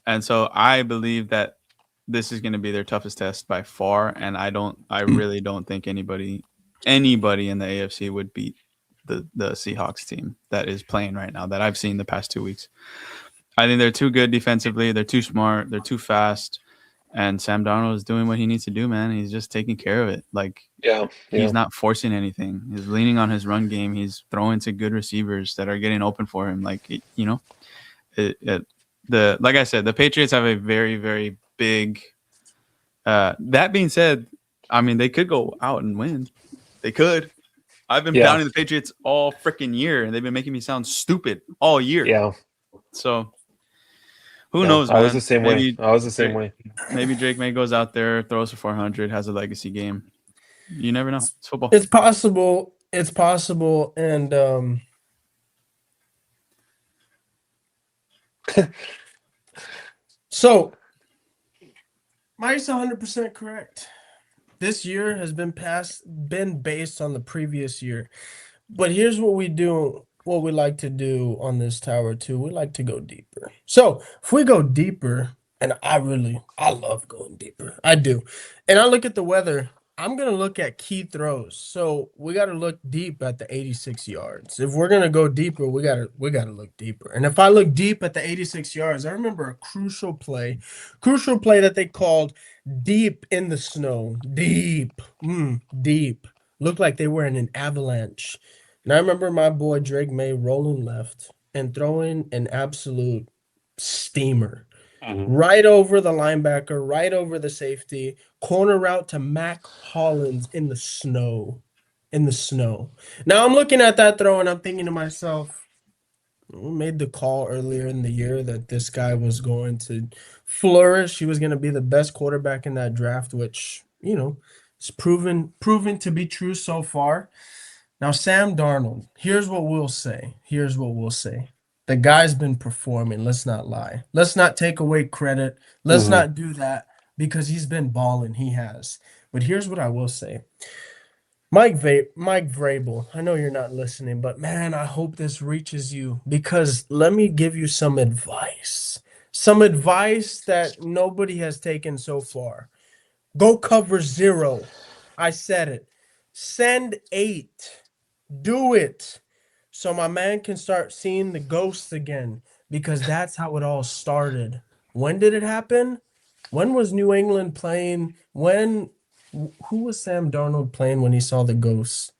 And so I believe that this is going to be their toughest test by far. And I really don't think anybody in the AFC would beat the Seahawks team that is playing right now that I've seen the past 2 weeks. I think they're too good defensively. They're too smart. They're too fast. And Sam Darnold is doing what he needs to do, man. He's just taking care of it. Like, he's not forcing anything. He's leaning on his run game. He's throwing to good receivers that are getting open for him. Like, like I said, the Patriots have a very, very big. That being said, I mean, they could go out and win. They could. I've been
Yeah.
pounding the Patriots all freaking year, and they've been making me sound stupid all year.
Yeah.
So who
Yeah.
knows, man?
I was the same way. I was the same way.
Maybe Drake May goes out there, throws for 400, has a legacy game. You never know. It's football.
It's possible. It's possible. And so Mike's 100% correct. This year has been based on the previous year. But here's what we do, what we like to do on this tower too. We like to go deeper. So if we go deeper, and I love going deeper. I do. And I look at the weather, I'm gonna look at key throws. So we gotta look deep at the 86 yards. If we're gonna go deeper, we gotta look deeper. And if I look deep at the 86 yards, I remember a crucial play that they called deep in the snow. Deep. Deep. Looked like they were in an avalanche. And I remember my boy Drake May rolling left and throwing an absolute steamer right over the linebacker, right over the safety, corner route to Mac Hollins in the snow. Now I'm looking at that throw and I'm thinking to myself, we made the call earlier in the year that this guy was going to flourish. He was going to be the best quarterback in that draft, which, it's proven to be true so far. Now, Sam Darnold, here's what we'll say. The guy's been performing. Let's not lie. Let's not take away credit. Let's not do that because he's been balling. He has. But here's what I will say. Mike Vrabel, I know you're not listening, but man, I hope this reaches you because let me give you some advice. Some advice that nobody has taken so far. Go cover 0. I said it. Send 8. Do it. So my man can start seeing the ghosts again because that's how it all started. When did it happen? When was New England playing? Who was Sam Darnold playing when he saw the ghosts?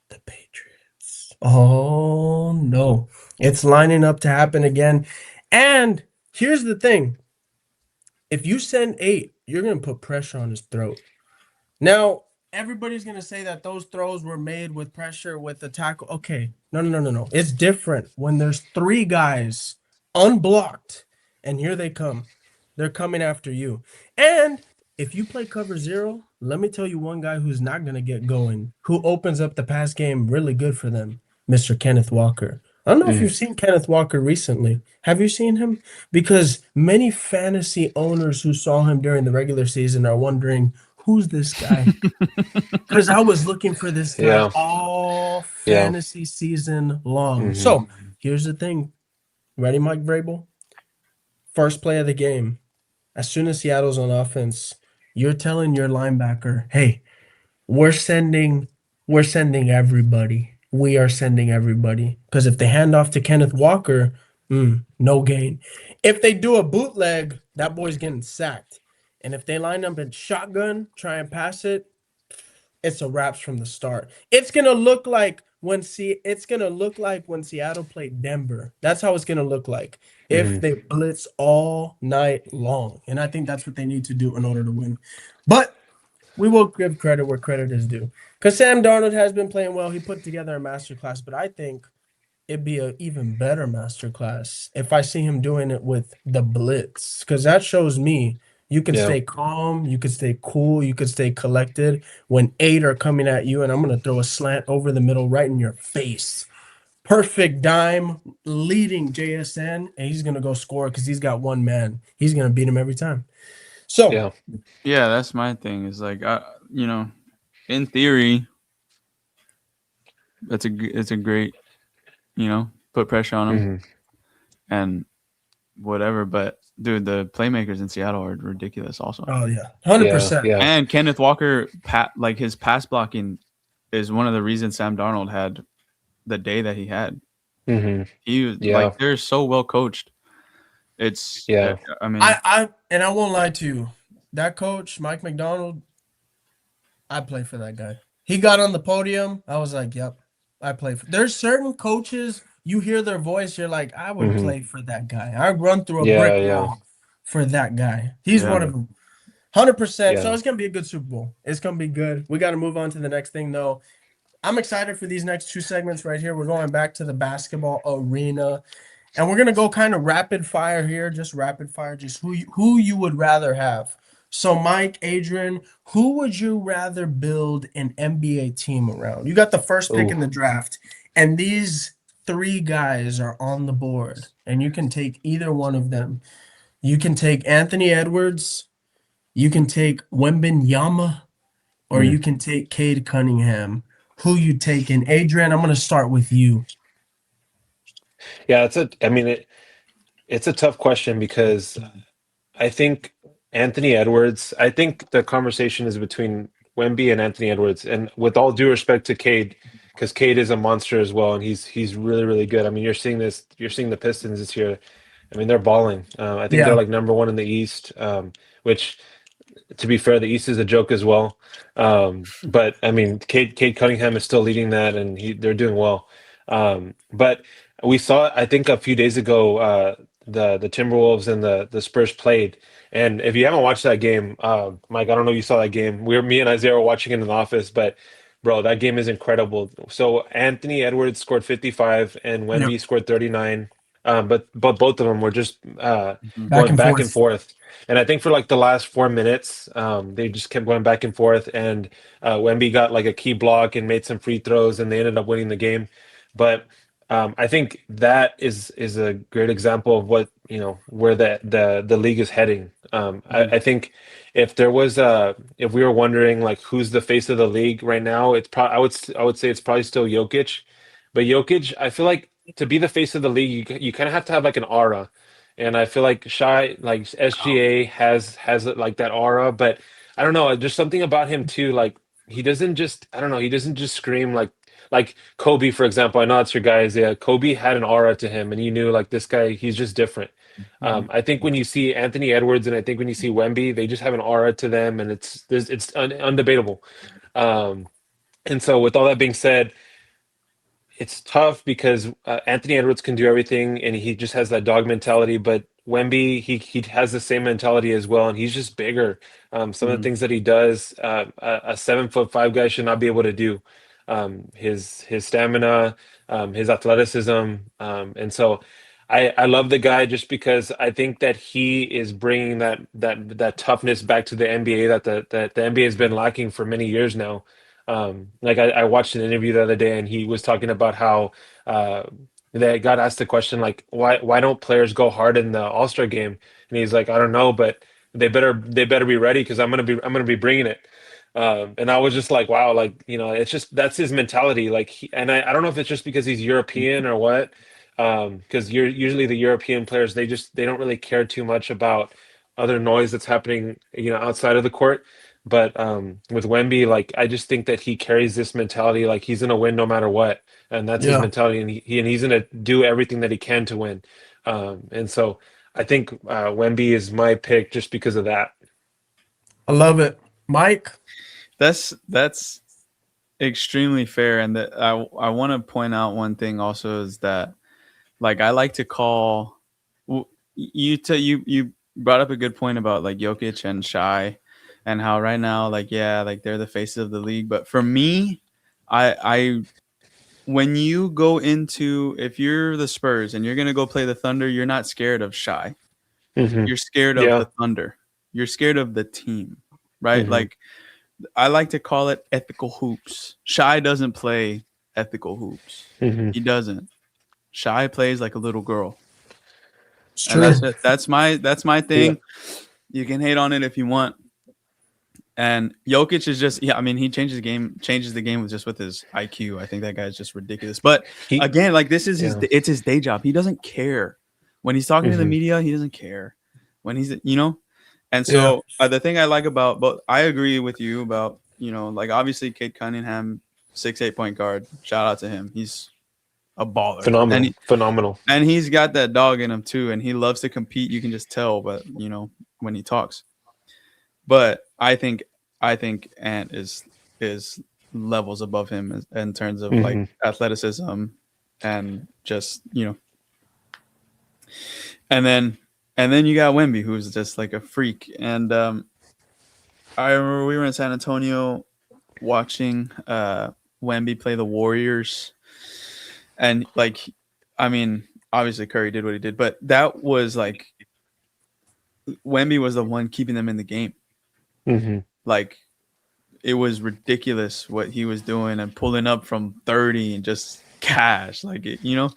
The Patriots. Oh, no. It's lining up to happen again. And here's the thing. If you send 8, you're going to put pressure on his throat. Now, everybody's going to say that those throws were made with pressure with the tackle. Okay. No. It's different when there's 3 guys unblocked and here they come. They're coming after you. And if you play cover 0, let me tell you one guy who's not going to get going, who opens up the pass game really good for them, Mr. Kenneth Walker. I don't know if you've seen Kenneth Walker recently. Have you seen him? Because many fantasy owners who saw him during the regular season are wondering, who's this guy? Because I was looking for this guy all fantasy season long. So here's the thing. Ready, Mike Vrabel? First play of the game. As soon as Seattle's on offense, you're telling your linebacker, hey, we're sending everybody. We are sending everybody. Because if they hand off to Kenneth Walker, no gain. If they do a bootleg, that boy's getting sacked. And if they line up in shotgun, try and pass it, it's a wraps from the start. It's gonna look like when Seattle played Denver. That's how it's gonna look like if they blitz all night long. And I think that's what they need to do in order to win. But we will give credit where credit is due. Because Sam Darnold has been playing well. He put together a masterclass, but I think it'd be an even better masterclass if I see him doing it with the blitz. Because that shows me you can stay calm, you can stay cool, you can stay collected when 8 are coming at you, and I'm going to throw a slant over the middle right in your face. Perfect dime, leading JSN, and he's going to go score because he's got one man. He's going to beat him every time. So,
yeah, that's my thing. Is like, in theory, it's a great, put pressure on him and whatever, but dude, the playmakers in Seattle are ridiculous also.
Oh yeah, 100%.
Yeah.
And Kenneth Walker, his pass blocking is one of the reasons Sam Darnold had the day that he had. He was they're so well coached. It's I mean,
I won't lie to you. That coach, Mike McDonald, I play for that guy. He got on the podium. I was like, yep, I play for. There's certain coaches. You hear their voice, you're like, I would play for that guy. I'd run through a brick wall for that guy. He's one of them. 100%. So
Yeah.
it's gonna be a good Super Bowl. It's gonna be good. We got to move on to the next thing, though. I'm excited for these next two segments right here. We're going back to the basketball arena, and we're gonna go kind of rapid fire here, just rapid fire, just who you would rather have. So, Mike, Adrian, who would you rather build an NBA team around? You got the first pick in
Oh,
the draft, and these three guys are on the board, and you can take either one of them. You can take Anthony Edwards, you can take Wembanyama, or you can take Cade Cunningham. Who you taking? Adrian, I'm gonna start with you.
yeah. I mean, it's a tough question because I think Anthony Edwards. I think the conversation is between Wemby and Anthony Edwards. And with all due respect to Cade, because Cade is a monster as well, and he's really really good. I mean, you're seeing this. You're seeing the Pistons this year. I mean, they're balling. I think they're
Yeah,
like number one in the East, which, to be fair, the East is a joke as well. But I mean, Cade Cunningham is still leading that, and they're doing well. But we saw, I think, a few days ago, the Timberwolves and the Spurs played. And if you haven't watched that game, Mike, I don't know if you saw that game. Me and Isaiah were watching it in the office, but bro, that game is incredible. So Anthony Edwards scored 55 and
yeah,
Wemby scored 39. But both of them were just
back
going
and
back and
forth.
forth. And I think for like the last 4 minutes, they just kept going back and forth. And Wemby got like a key block and made some free throws, and they ended up winning the game. But I think that is a great example of what, where the league is heading. I think if there was if we were wondering like who's the face of the league right now, it's probably I would say it's probably still Jokic. But Jokic, I feel like to be the face of the league, you kind of have to have like an aura. And I feel like SGA has like that aura, but I don't know, there's something about him too. Like he doesn't just, I don't know, he doesn't just scream like Kobe, for example. I know it's your guys. Yeah, Kobe had an aura to him, and you knew like this guy, he's just different. I think when you see Anthony Edwards and I think when you see Wemby, they just have an aura to them, and it's undebatable. Um, and so, with all that being said, it's tough because Anthony Edwards can do everything, and he just has that dog mentality. But Wemby, he has the same mentality as well, and he's just bigger. Some of the
Mhm.
things that he does, a 7'5" guy should not be able to do. His stamina, his athleticism, and so I love the guy just because I think that he is bringing that toughness back to the NBA that the NBA has been lacking for many years now. Like I watched an interview the other day, and he was talking about how uh, they got asked the question like, why don't players go hard in the All-Star game? And he's like, I don't know, but they better be ready because I'm gonna be bringing it. And I was just like, wow, like it's just that's his mentality. Like, and I don't know if it's just because he's European or what, because you're usually the European players they don't really care too much about other noise that's happening outside of the court. But with Wemby, like I just think that he carries this mentality, like he's gonna win no matter what, and that's his
Yeah,
mentality, and he's gonna do everything that he can to win. And so I think Wemby is my pick just because of that.
I love it, Mike.
That's extremely fair, and that I want to point out one thing also is that like I like to call you brought up a good point about like Jokic and Shy and how right now like yeah like they're the faces of the league, but for me I when you go into if you're the Spurs and you're gonna go play the Thunder, you're not scared of Shy.
Hmm.
You're scared of
Yeah.
the Thunder. You're scared of the team, right?
Hmm.
Like I like to call it ethical hoops. Shy doesn't play ethical hoops.
Hmm.
He doesn't. Shy plays like a little girl,
It's
and
true.
that's it. That's my
Yeah.
thing. You can hate on it if you want. And Jokic is just yeah. I mean, he changes the game with just with his IQ. I think that guy's just ridiculous. But
He.
again, like this is
Yeah.
it's his day job. He doesn't care when he's talking to the
Hmm.
media. He doesn't care when he's And
Yeah,
so the thing I like about, but I agree with you about like obviously Kate Cunningham, 6'8" point guard. Shout out to him. He's a baller,
Phenomenal. Phenomenal.
and he's got that dog in him too, and he loves to compete. You can just tell, but when he talks. But I think Ant is levels above him in terms of like
Hmm.
athleticism and just and then you got Wemby who's just like a freak and I remember we were in San Antonio watching Wemby play the Warriors, and like, I mean, obviously Curry did what he did, but that was like Wemby was the one keeping them in the game.
Hmm.
Like, it was ridiculous what he was doing and pulling up from 30 and just cash, like it, you know.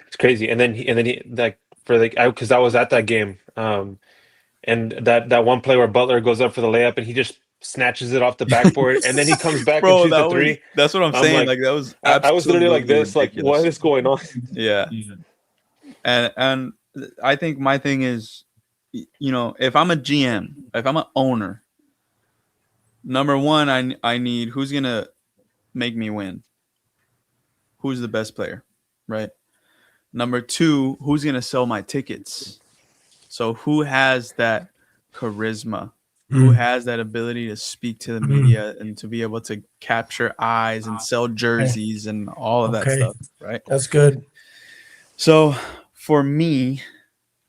It's crazy. And then he like for like because I was at that game. And that one play where Butler goes up for the layup and he just snatches it off the backboard and then he comes back and
Bro,
shoots a three.
that's what I'm
I'm
saying.
like,
Like, that was
I was literally like
absolutely
this, like, what
ridiculous.
is going on?
Yeah. And I think my thing is, you know, if I'm a GM, if I'm an owner, number one, I need who's gonna make me win. Who's the best player, right? Number two, who's gonna sell my tickets? So who has that charisma? Who has that ability to speak to the media and to be able to capture eyes and sell jerseys and all of that
Okay.
stuff, right?
That's good.
So for me,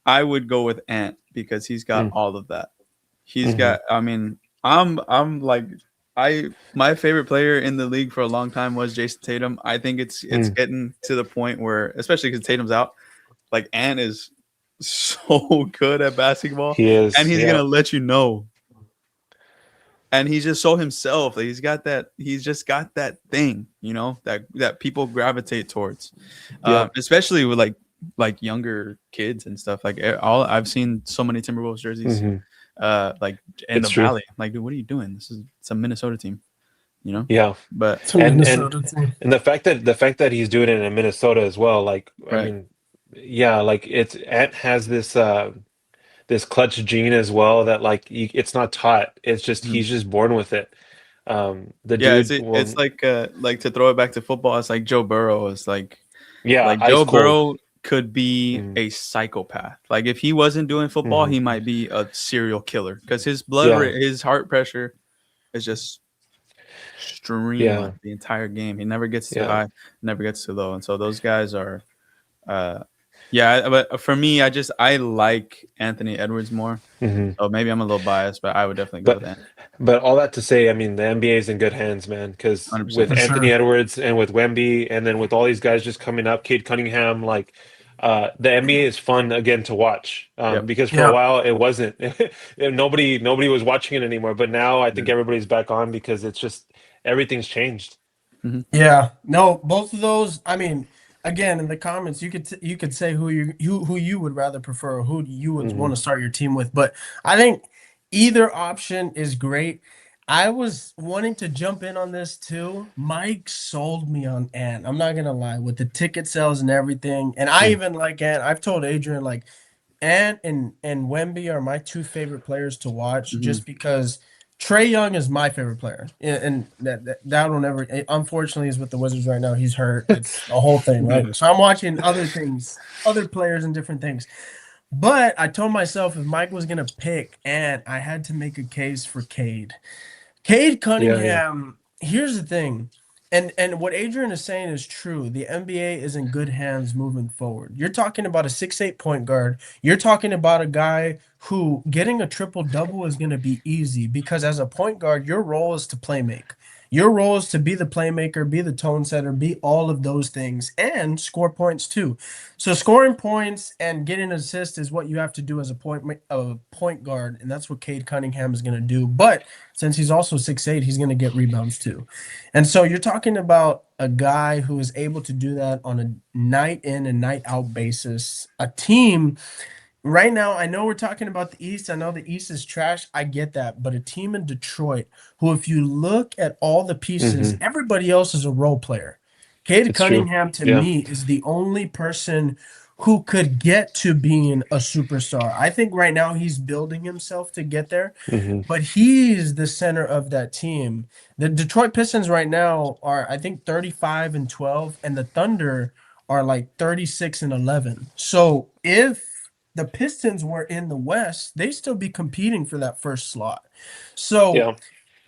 I would go with Ant because he's got all of that. He's
Mhm.
got. I mean, I'm like, my favorite player in the league for a long time was Jason Tatum. I think it's getting to the point where, especially because Tatum's out, like Ant is so good at basketball,
He is,
and he's
yeah.
gonna let you know. And he's just so himself. Like, he's just got that thing, you know, that people gravitate towards,
Yeah.
especially with like younger kids and stuff. Like, I've seen so many Timberwolves jerseys,
Mhm.
Like in
It's
the
true.
Valley. Like, dude, what are you doing? It's a Minnesota team, you know.
Yeah.
But
It's a
And-
Minnesota team.
And the fact that he's doing it in Minnesota as well, like, I
Right.
mean, yeah, like Ant has this clutch gene as well that like it's not taught. It's just he's just born with it. The
yeah,
dude,
it's like to throw it back to football. It's like Joe Burrow. It's like
yeah, ice
Joe
cold.
Burrow could be
Mhm.
a psychopath. Like, if he wasn't doing football,
Mhm.
he might be a serial killer because his blood
Yeah.
rate, his heart pressure is just streamlined the entire game. He never gets too
Yeah.
high, never gets too low. And so those guys are, yeah. But for me, I like Anthony Edwards more.
Mhm.
So maybe I'm a little biased, but I would definitely go with Ant.
But all that to say, I mean, the NBA is in good hands, man. Because
100%.
with
For
Anthony
sure.
Edwards and with Wemby, and then with all these guys just coming up, Cade Cunningham, like the NBA is fun again to watch.
Yep.
Because for
Yeah.
a while it wasn't. Nobody was watching it anymore. But now I think everybody's back on because it's just everything's changed.
Yeah, no, both of those. I mean, again, in the comments, you could say who you would rather prefer, who you would want to start your team with. But I think either option is great. I was wanting to jump in on this too. Mike sold me on Ant. I'm not gonna lie, with the ticket sales and everything. And I even like Ant. I've told Adrian like Ant and Wemby are my two favorite players to watch, just because Trey Young is my favorite player, and that will never. Unfortunately, he's with the Wizards right now. He's hurt. It's a whole thing, right? So I'm watching other things, other players, and different things. But I told myself if Mike was gonna pick Ant, I had to make a case for Cade. Cade Cunningham. Here's the thing. And what Adrian is saying is true. The NBA is in good hands moving forward. You're talking about a 6'8" point guard. You're talking about a guy who getting a triple double is going to be easy because as a point guard, your role is to play make. Your role is to be the playmaker, be the tone setter, be all of those things, and score points too. So scoring points and getting assists is what you have to do as a point guard, and that's what Cade Cunningham is going to do. But since he's also 6'8", he's going to get rebounds too. And so you're talking about a guy who is able to do that on a night in and night out basis. A team right now, I know we're talking about the East. I know the East is trash. I get that. But a team in Detroit who, if you look at all the pieces, everybody else is a role player. Cade
It's true.
Cunningham, to
Yeah.
me, is the only person who could get to being a superstar. I think right now he's building himself to get there, but he's the center of that team. The Detroit Pistons right now are, I think, 35-12, and the Thunder are like 36-11. So if the Pistons were in the West, they still be competing for that first slot. So
Yeah.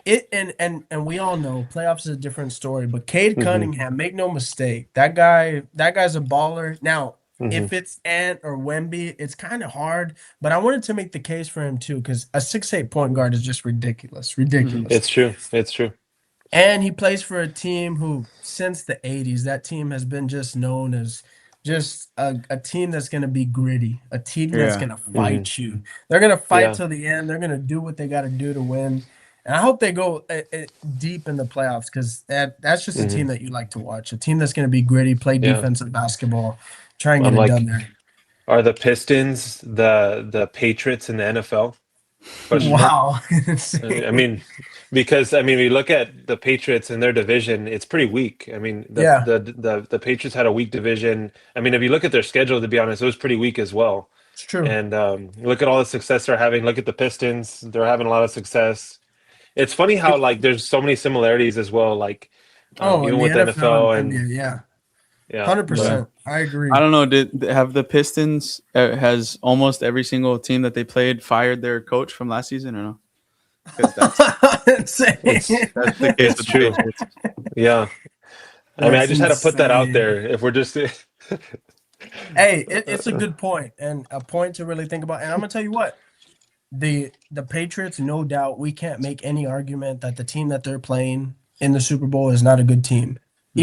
it and we all know playoffs is a different story, but Cade Cunningham, make no mistake, that guy's a baller. Now,
Hmm.
if it's Ant or Wemby, it's kind of hard. But I wanted to make the case for him too, because a 6'8" point guard is just ridiculous,
Mhm.
ridiculous.
It's true. It's true.
And he plays for a team who, since the 80s, that team has been just known as just a team that's going to be gritty, a team that's
Yeah.
going to
Hmm.
fight you. They're going to fight
Yeah.
till the end. They're going to do what they got to do to win. And I hope they go deep in the playoffs because that's just a
Hmm.
team that you like to watch. A team that's going to be gritty, play
Yeah.
defensive basketball, try and get
I'm
it done
like,
there.
are the Pistons the Patriots in the NFL? Question mark.
Wow.
I mean, because I mean, we look at the Patriots and their division; it's pretty weak. I mean,
Yeah,
the Patriots had a weak division. I mean, if you look at their schedule, to be honest, it was pretty weak as well.
it's true.
And look at all the success they're having. Look at the Pistons; they're having a lot of success. It's funny how like there's so many similarities as well, like
Oh, in
even
the
with the
NFL and
NFL and
NBA, yeah.
yeah, but
100%. I agree.
I don't know. Did have the Pistons has almost every single team that they played fired their coach from last season or no? Because
Insane.
that's the case
it's
with the
true.
Patriots.
Yeah, I mean, I
That's
just had to put that out
insane.
there. If we're just
Hey, it's a good point and a point to really think about. And I'm gonna tell you what, the Patriots, no doubt, we can't make any argument that the team that they're playing in the Super Bowl is not a good team.
Mhm.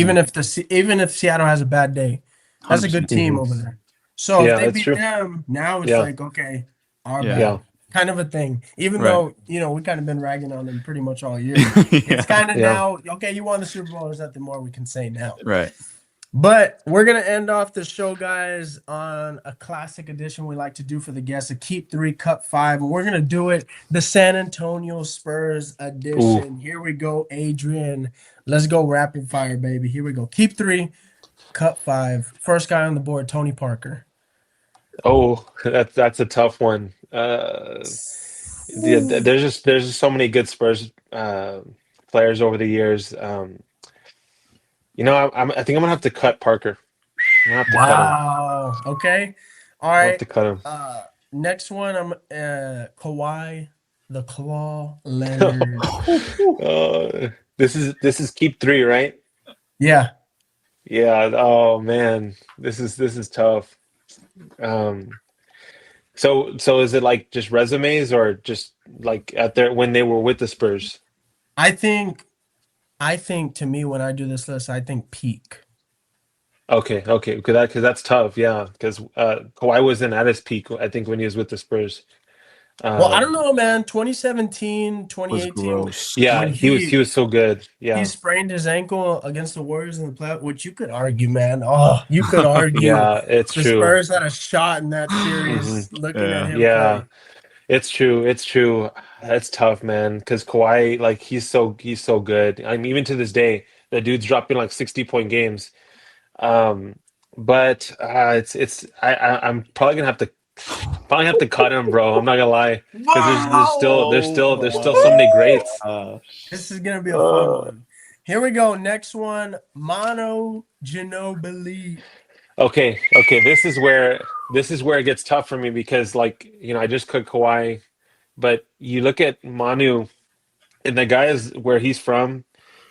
Even if Seattle has a bad day, that's a good
100%.
team
Mhm.
over there. So if
Yeah,
they
it's
beat
true.
them, now it's
Yeah,
like, okay, our
Yeah.
yeah,
bad. Kind of a thing. Even
Right.
though, we kind of been ragging on them pretty much all year. It's
Yeah.
kind of
yeah.
now, okay, you won the Super Bowl. There's nothing more we can say now.
Right.
But we're gonna end off the show, guys, on a classic edition we like to do for the guests, a keep three, cup five, and we're gonna do it the San Antonio Spurs
Ooh.
edition. Here we go, Adrian. Let's go rapid fire, baby. Here we go. Keep three, cup five. First guy on the board, Tony Parker.
Oh, that's a tough one. Yeah,
Ooh.
there's just so many good Spurs players over the years. I think I'm gonna have to cut Parker. I'm gonna have to cut him.
Wow. Okay. All
I'll have
right.
to cut him.
Next one, I'm Kawhi, the Claw Leonard.
This is keep three, right?
Yeah.
Yeah. Oh man, this is tough. Um, so is it like just resumes or just like at their when they were with the Spurs?
I think I think to me when I do this list, I think peak.
Okay, because that's tough. Yeah, because Kawhi wasn't at his peak, I think, when he was with the Spurs.
Well, I don't
Um,
know, man. 2017,
Was
2018,
gross.
yeah,
when
he was so good.
he
Yeah,
sprained his ankle against the Warriors in the playoff, which you could argue, man. Oh, you could argue
yeah, it's
the
true.
Spurs had a shot in that
Hmm.
series looking at
Yeah.
him
Yeah,
play.
it's true. It's true. That's tough, man. Because Kawhi, like, he's so good. I mean, even to this day, the dude's dropping like 60-point games. Um, but I'm probably have to cut him, bro. I'm not gonna lie, because there's still so many greats.
Uh,
This is gonna be a fun
Uh,
one. Here we go. Next one, Mono Ginobili.
okay. This is where it gets tough for me because like I just cut Kawhi, but you look at Manu and the guy is where he's from.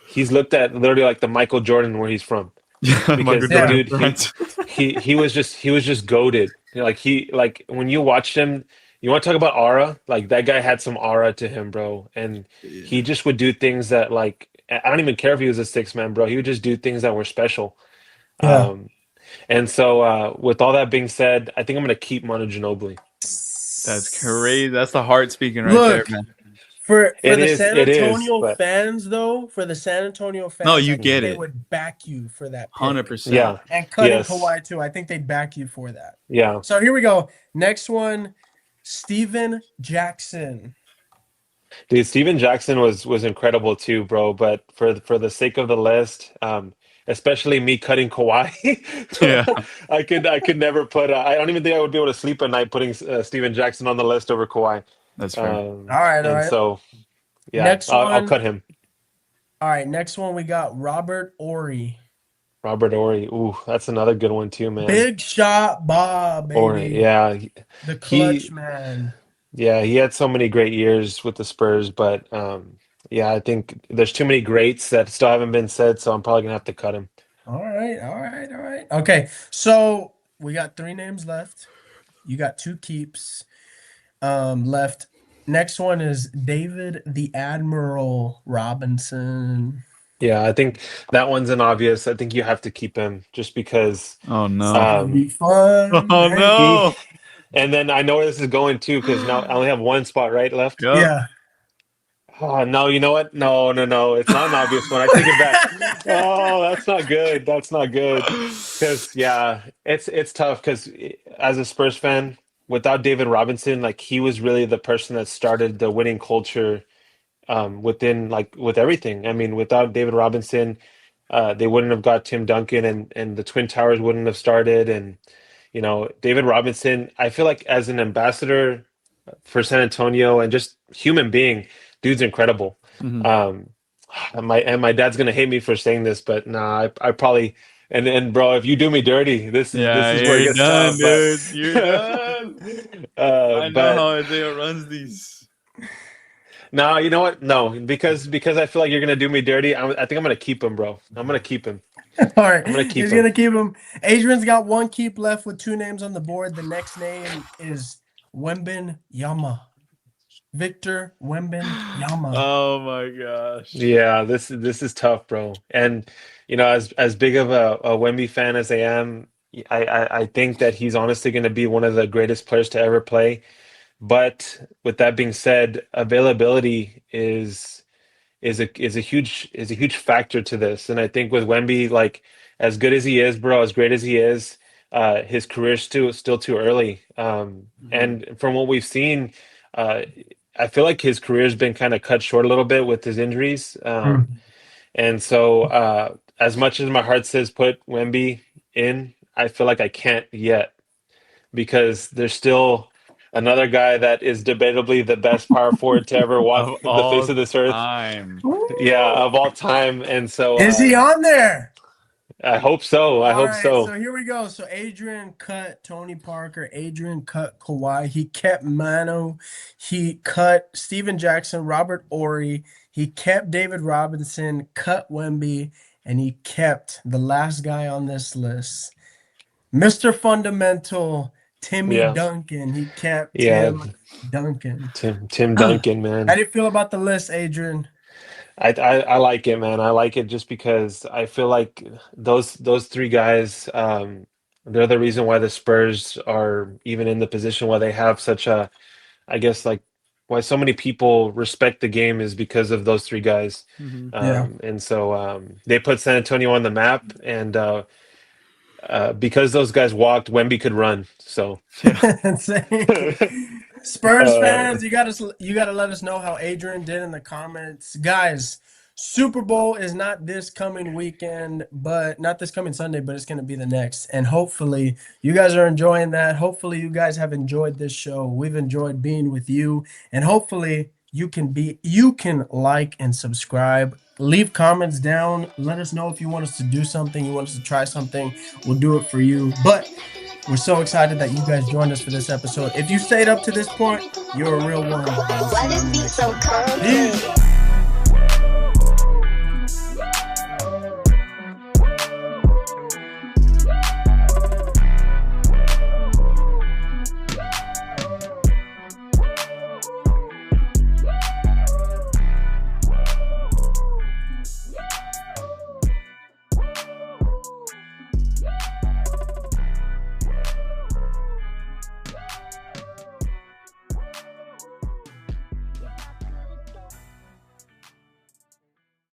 He's looked at literally like the Michael Jordan where he's from
yeah, Michael
because the
Yeah.
Jordan.
dude
Right.
he was just goaded. Like when you watched him, you want to talk about aura? Like that guy had some aura to him, bro. And he
Yeah.
just would do things that like I don't even care if he was a six man, bro. He would just do things that were special.
Yeah.
Um, and so with all that being said, I think I'm gonna keep Manu Ginobili.
That's crazy. That's the heart speaking right there,
Look,
man.
for
It
the
is,
San
it is,
Antonio
but
fans, though, for the San Antonio
No,
fans,
you
I think
get
they
it.
would back you for that pick.
100%.
yeah,
And cutting
yes,
Kawhi too, I think they'd back you for that.
yeah.
So here we go. Next one, Steven Jackson.
Dude, Steven Jackson was incredible too, bro. But for the sake of the list, especially me cutting Kawhi,
Yeah.
I could never put. I don't even think I would be able to sleep at night putting Steven Jackson on the list over Kawhi.
That's fair.
All right, all
And
right.
so yeah,
Next
I'll
one.
cut him.
All right, next one we got Robert Ory.
Robert Ory. Ooh, that's another good one too, man.
Big shot Bob,
Ory,
baby.
yeah,
The clutch
he
man.
yeah he had so many great years with the Spurs, but yeah, I think there's too many greats that still haven't been said, so I'm probably gonna have to cut him.
All right, all right, all right. Okay, so we got 3 names left. You got 2 keeps left. Next one is David the Admiral Robinson.
Yeah, I think that one's an obvious. I think you have to keep him just because.
Oh
It's
no.
gonna be fun.
Oh
Hey,
no.
And then I know where this is going too because now I only have one spot right left.
Yup.
Yeah.
Oh no, you know what? No, it's not an obvious one. I take it back. Oh, that's not good. That's not good. Because yeah, it's tough. Because as a Spurs fan, without David Robinson, like he was really the person that started the winning culture within like with everything. I mean, without David Robinson, they wouldn't have got Tim Duncan, and the Twin Towers wouldn't have started. And David Robinson, I feel like as an ambassador for San Antonio and just human being, dude's incredible.
Mhm.
And my dad's gonna hate me for saying this, but nah, I probably and bro, if you do me dirty, this
Yeah,
is where it
you're
gets
done,
tough.
dude. You're done. I know
But
how Isaiah runs these.
no, you know what? No, because I feel like you're gonna do me dirty. I think I'm gonna keep him, bro. I'm gonna keep him.
All right.
I'm gonna keep
He's
him.
gonna keep him. Adrian's got 1 keep left with 2 names on the board. The next name is Wembanyama. Victor Wembanyama.
Oh my gosh.
Yeah, this is tough, bro. And as big of a Wemby fan as I am, I think that he's honestly going to be one of the greatest players to ever play. But with that being said, availability is a huge factor to this. And I think with Wemby, like as good as he is, bro, as great as he is, his career's still too early. And from what we've seen, I feel like his career's been kind of cut short a little bit with his injuries. And so, as much as my heart says put Wemby in, I feel like I can't yet because there's still another guy that is debatably the best power forward to ever walk
Of
the face
all
of this earth.
time.
Yeah, of all time. And so,
Is he on there?
I hope so. I
All
hope
right,
so.
so here we go. So Adrian cut Tony Parker. Adrian cut Kawhi. He kept Manu. He cut Steven Jackson, Robert Ory. He kept David Robinson, cut Wemby, and he kept the last guy on this list, Mr. Fundamental, Timmy
Yeah.
Duncan. He kept
Yeah.
Tim Duncan.
Tim Duncan, man.
How do you feel about the list, Adrian?
I like it, man. I like it just because I feel like those 3 guys, they're the reason why the Spurs are even in the position why they have such a, I guess like why so many people respect the game is because of those 3 guys.
Mhm.
Yeah.
And so they put San Antonio on the map, and because those guys walked, Wemby could run. So
Spurs fans, you gotta let us know how Adrian did in the comments. Guys, Super Bowl is not this coming weekend, but not this coming Sunday, but it's gonna be the next. And hopefully you guys are enjoying that. Hopefully you guys have enjoyed this show. We've enjoyed being with you, and hopefully you can like and subscribe. Leave comments down. Let us know if you want us to do something, you want us to try something. We'll do it for you. But we're so excited that you guys joined us for this episode. If you stayed up to this point, you're a real one.
Why this beat so cold?
Peace.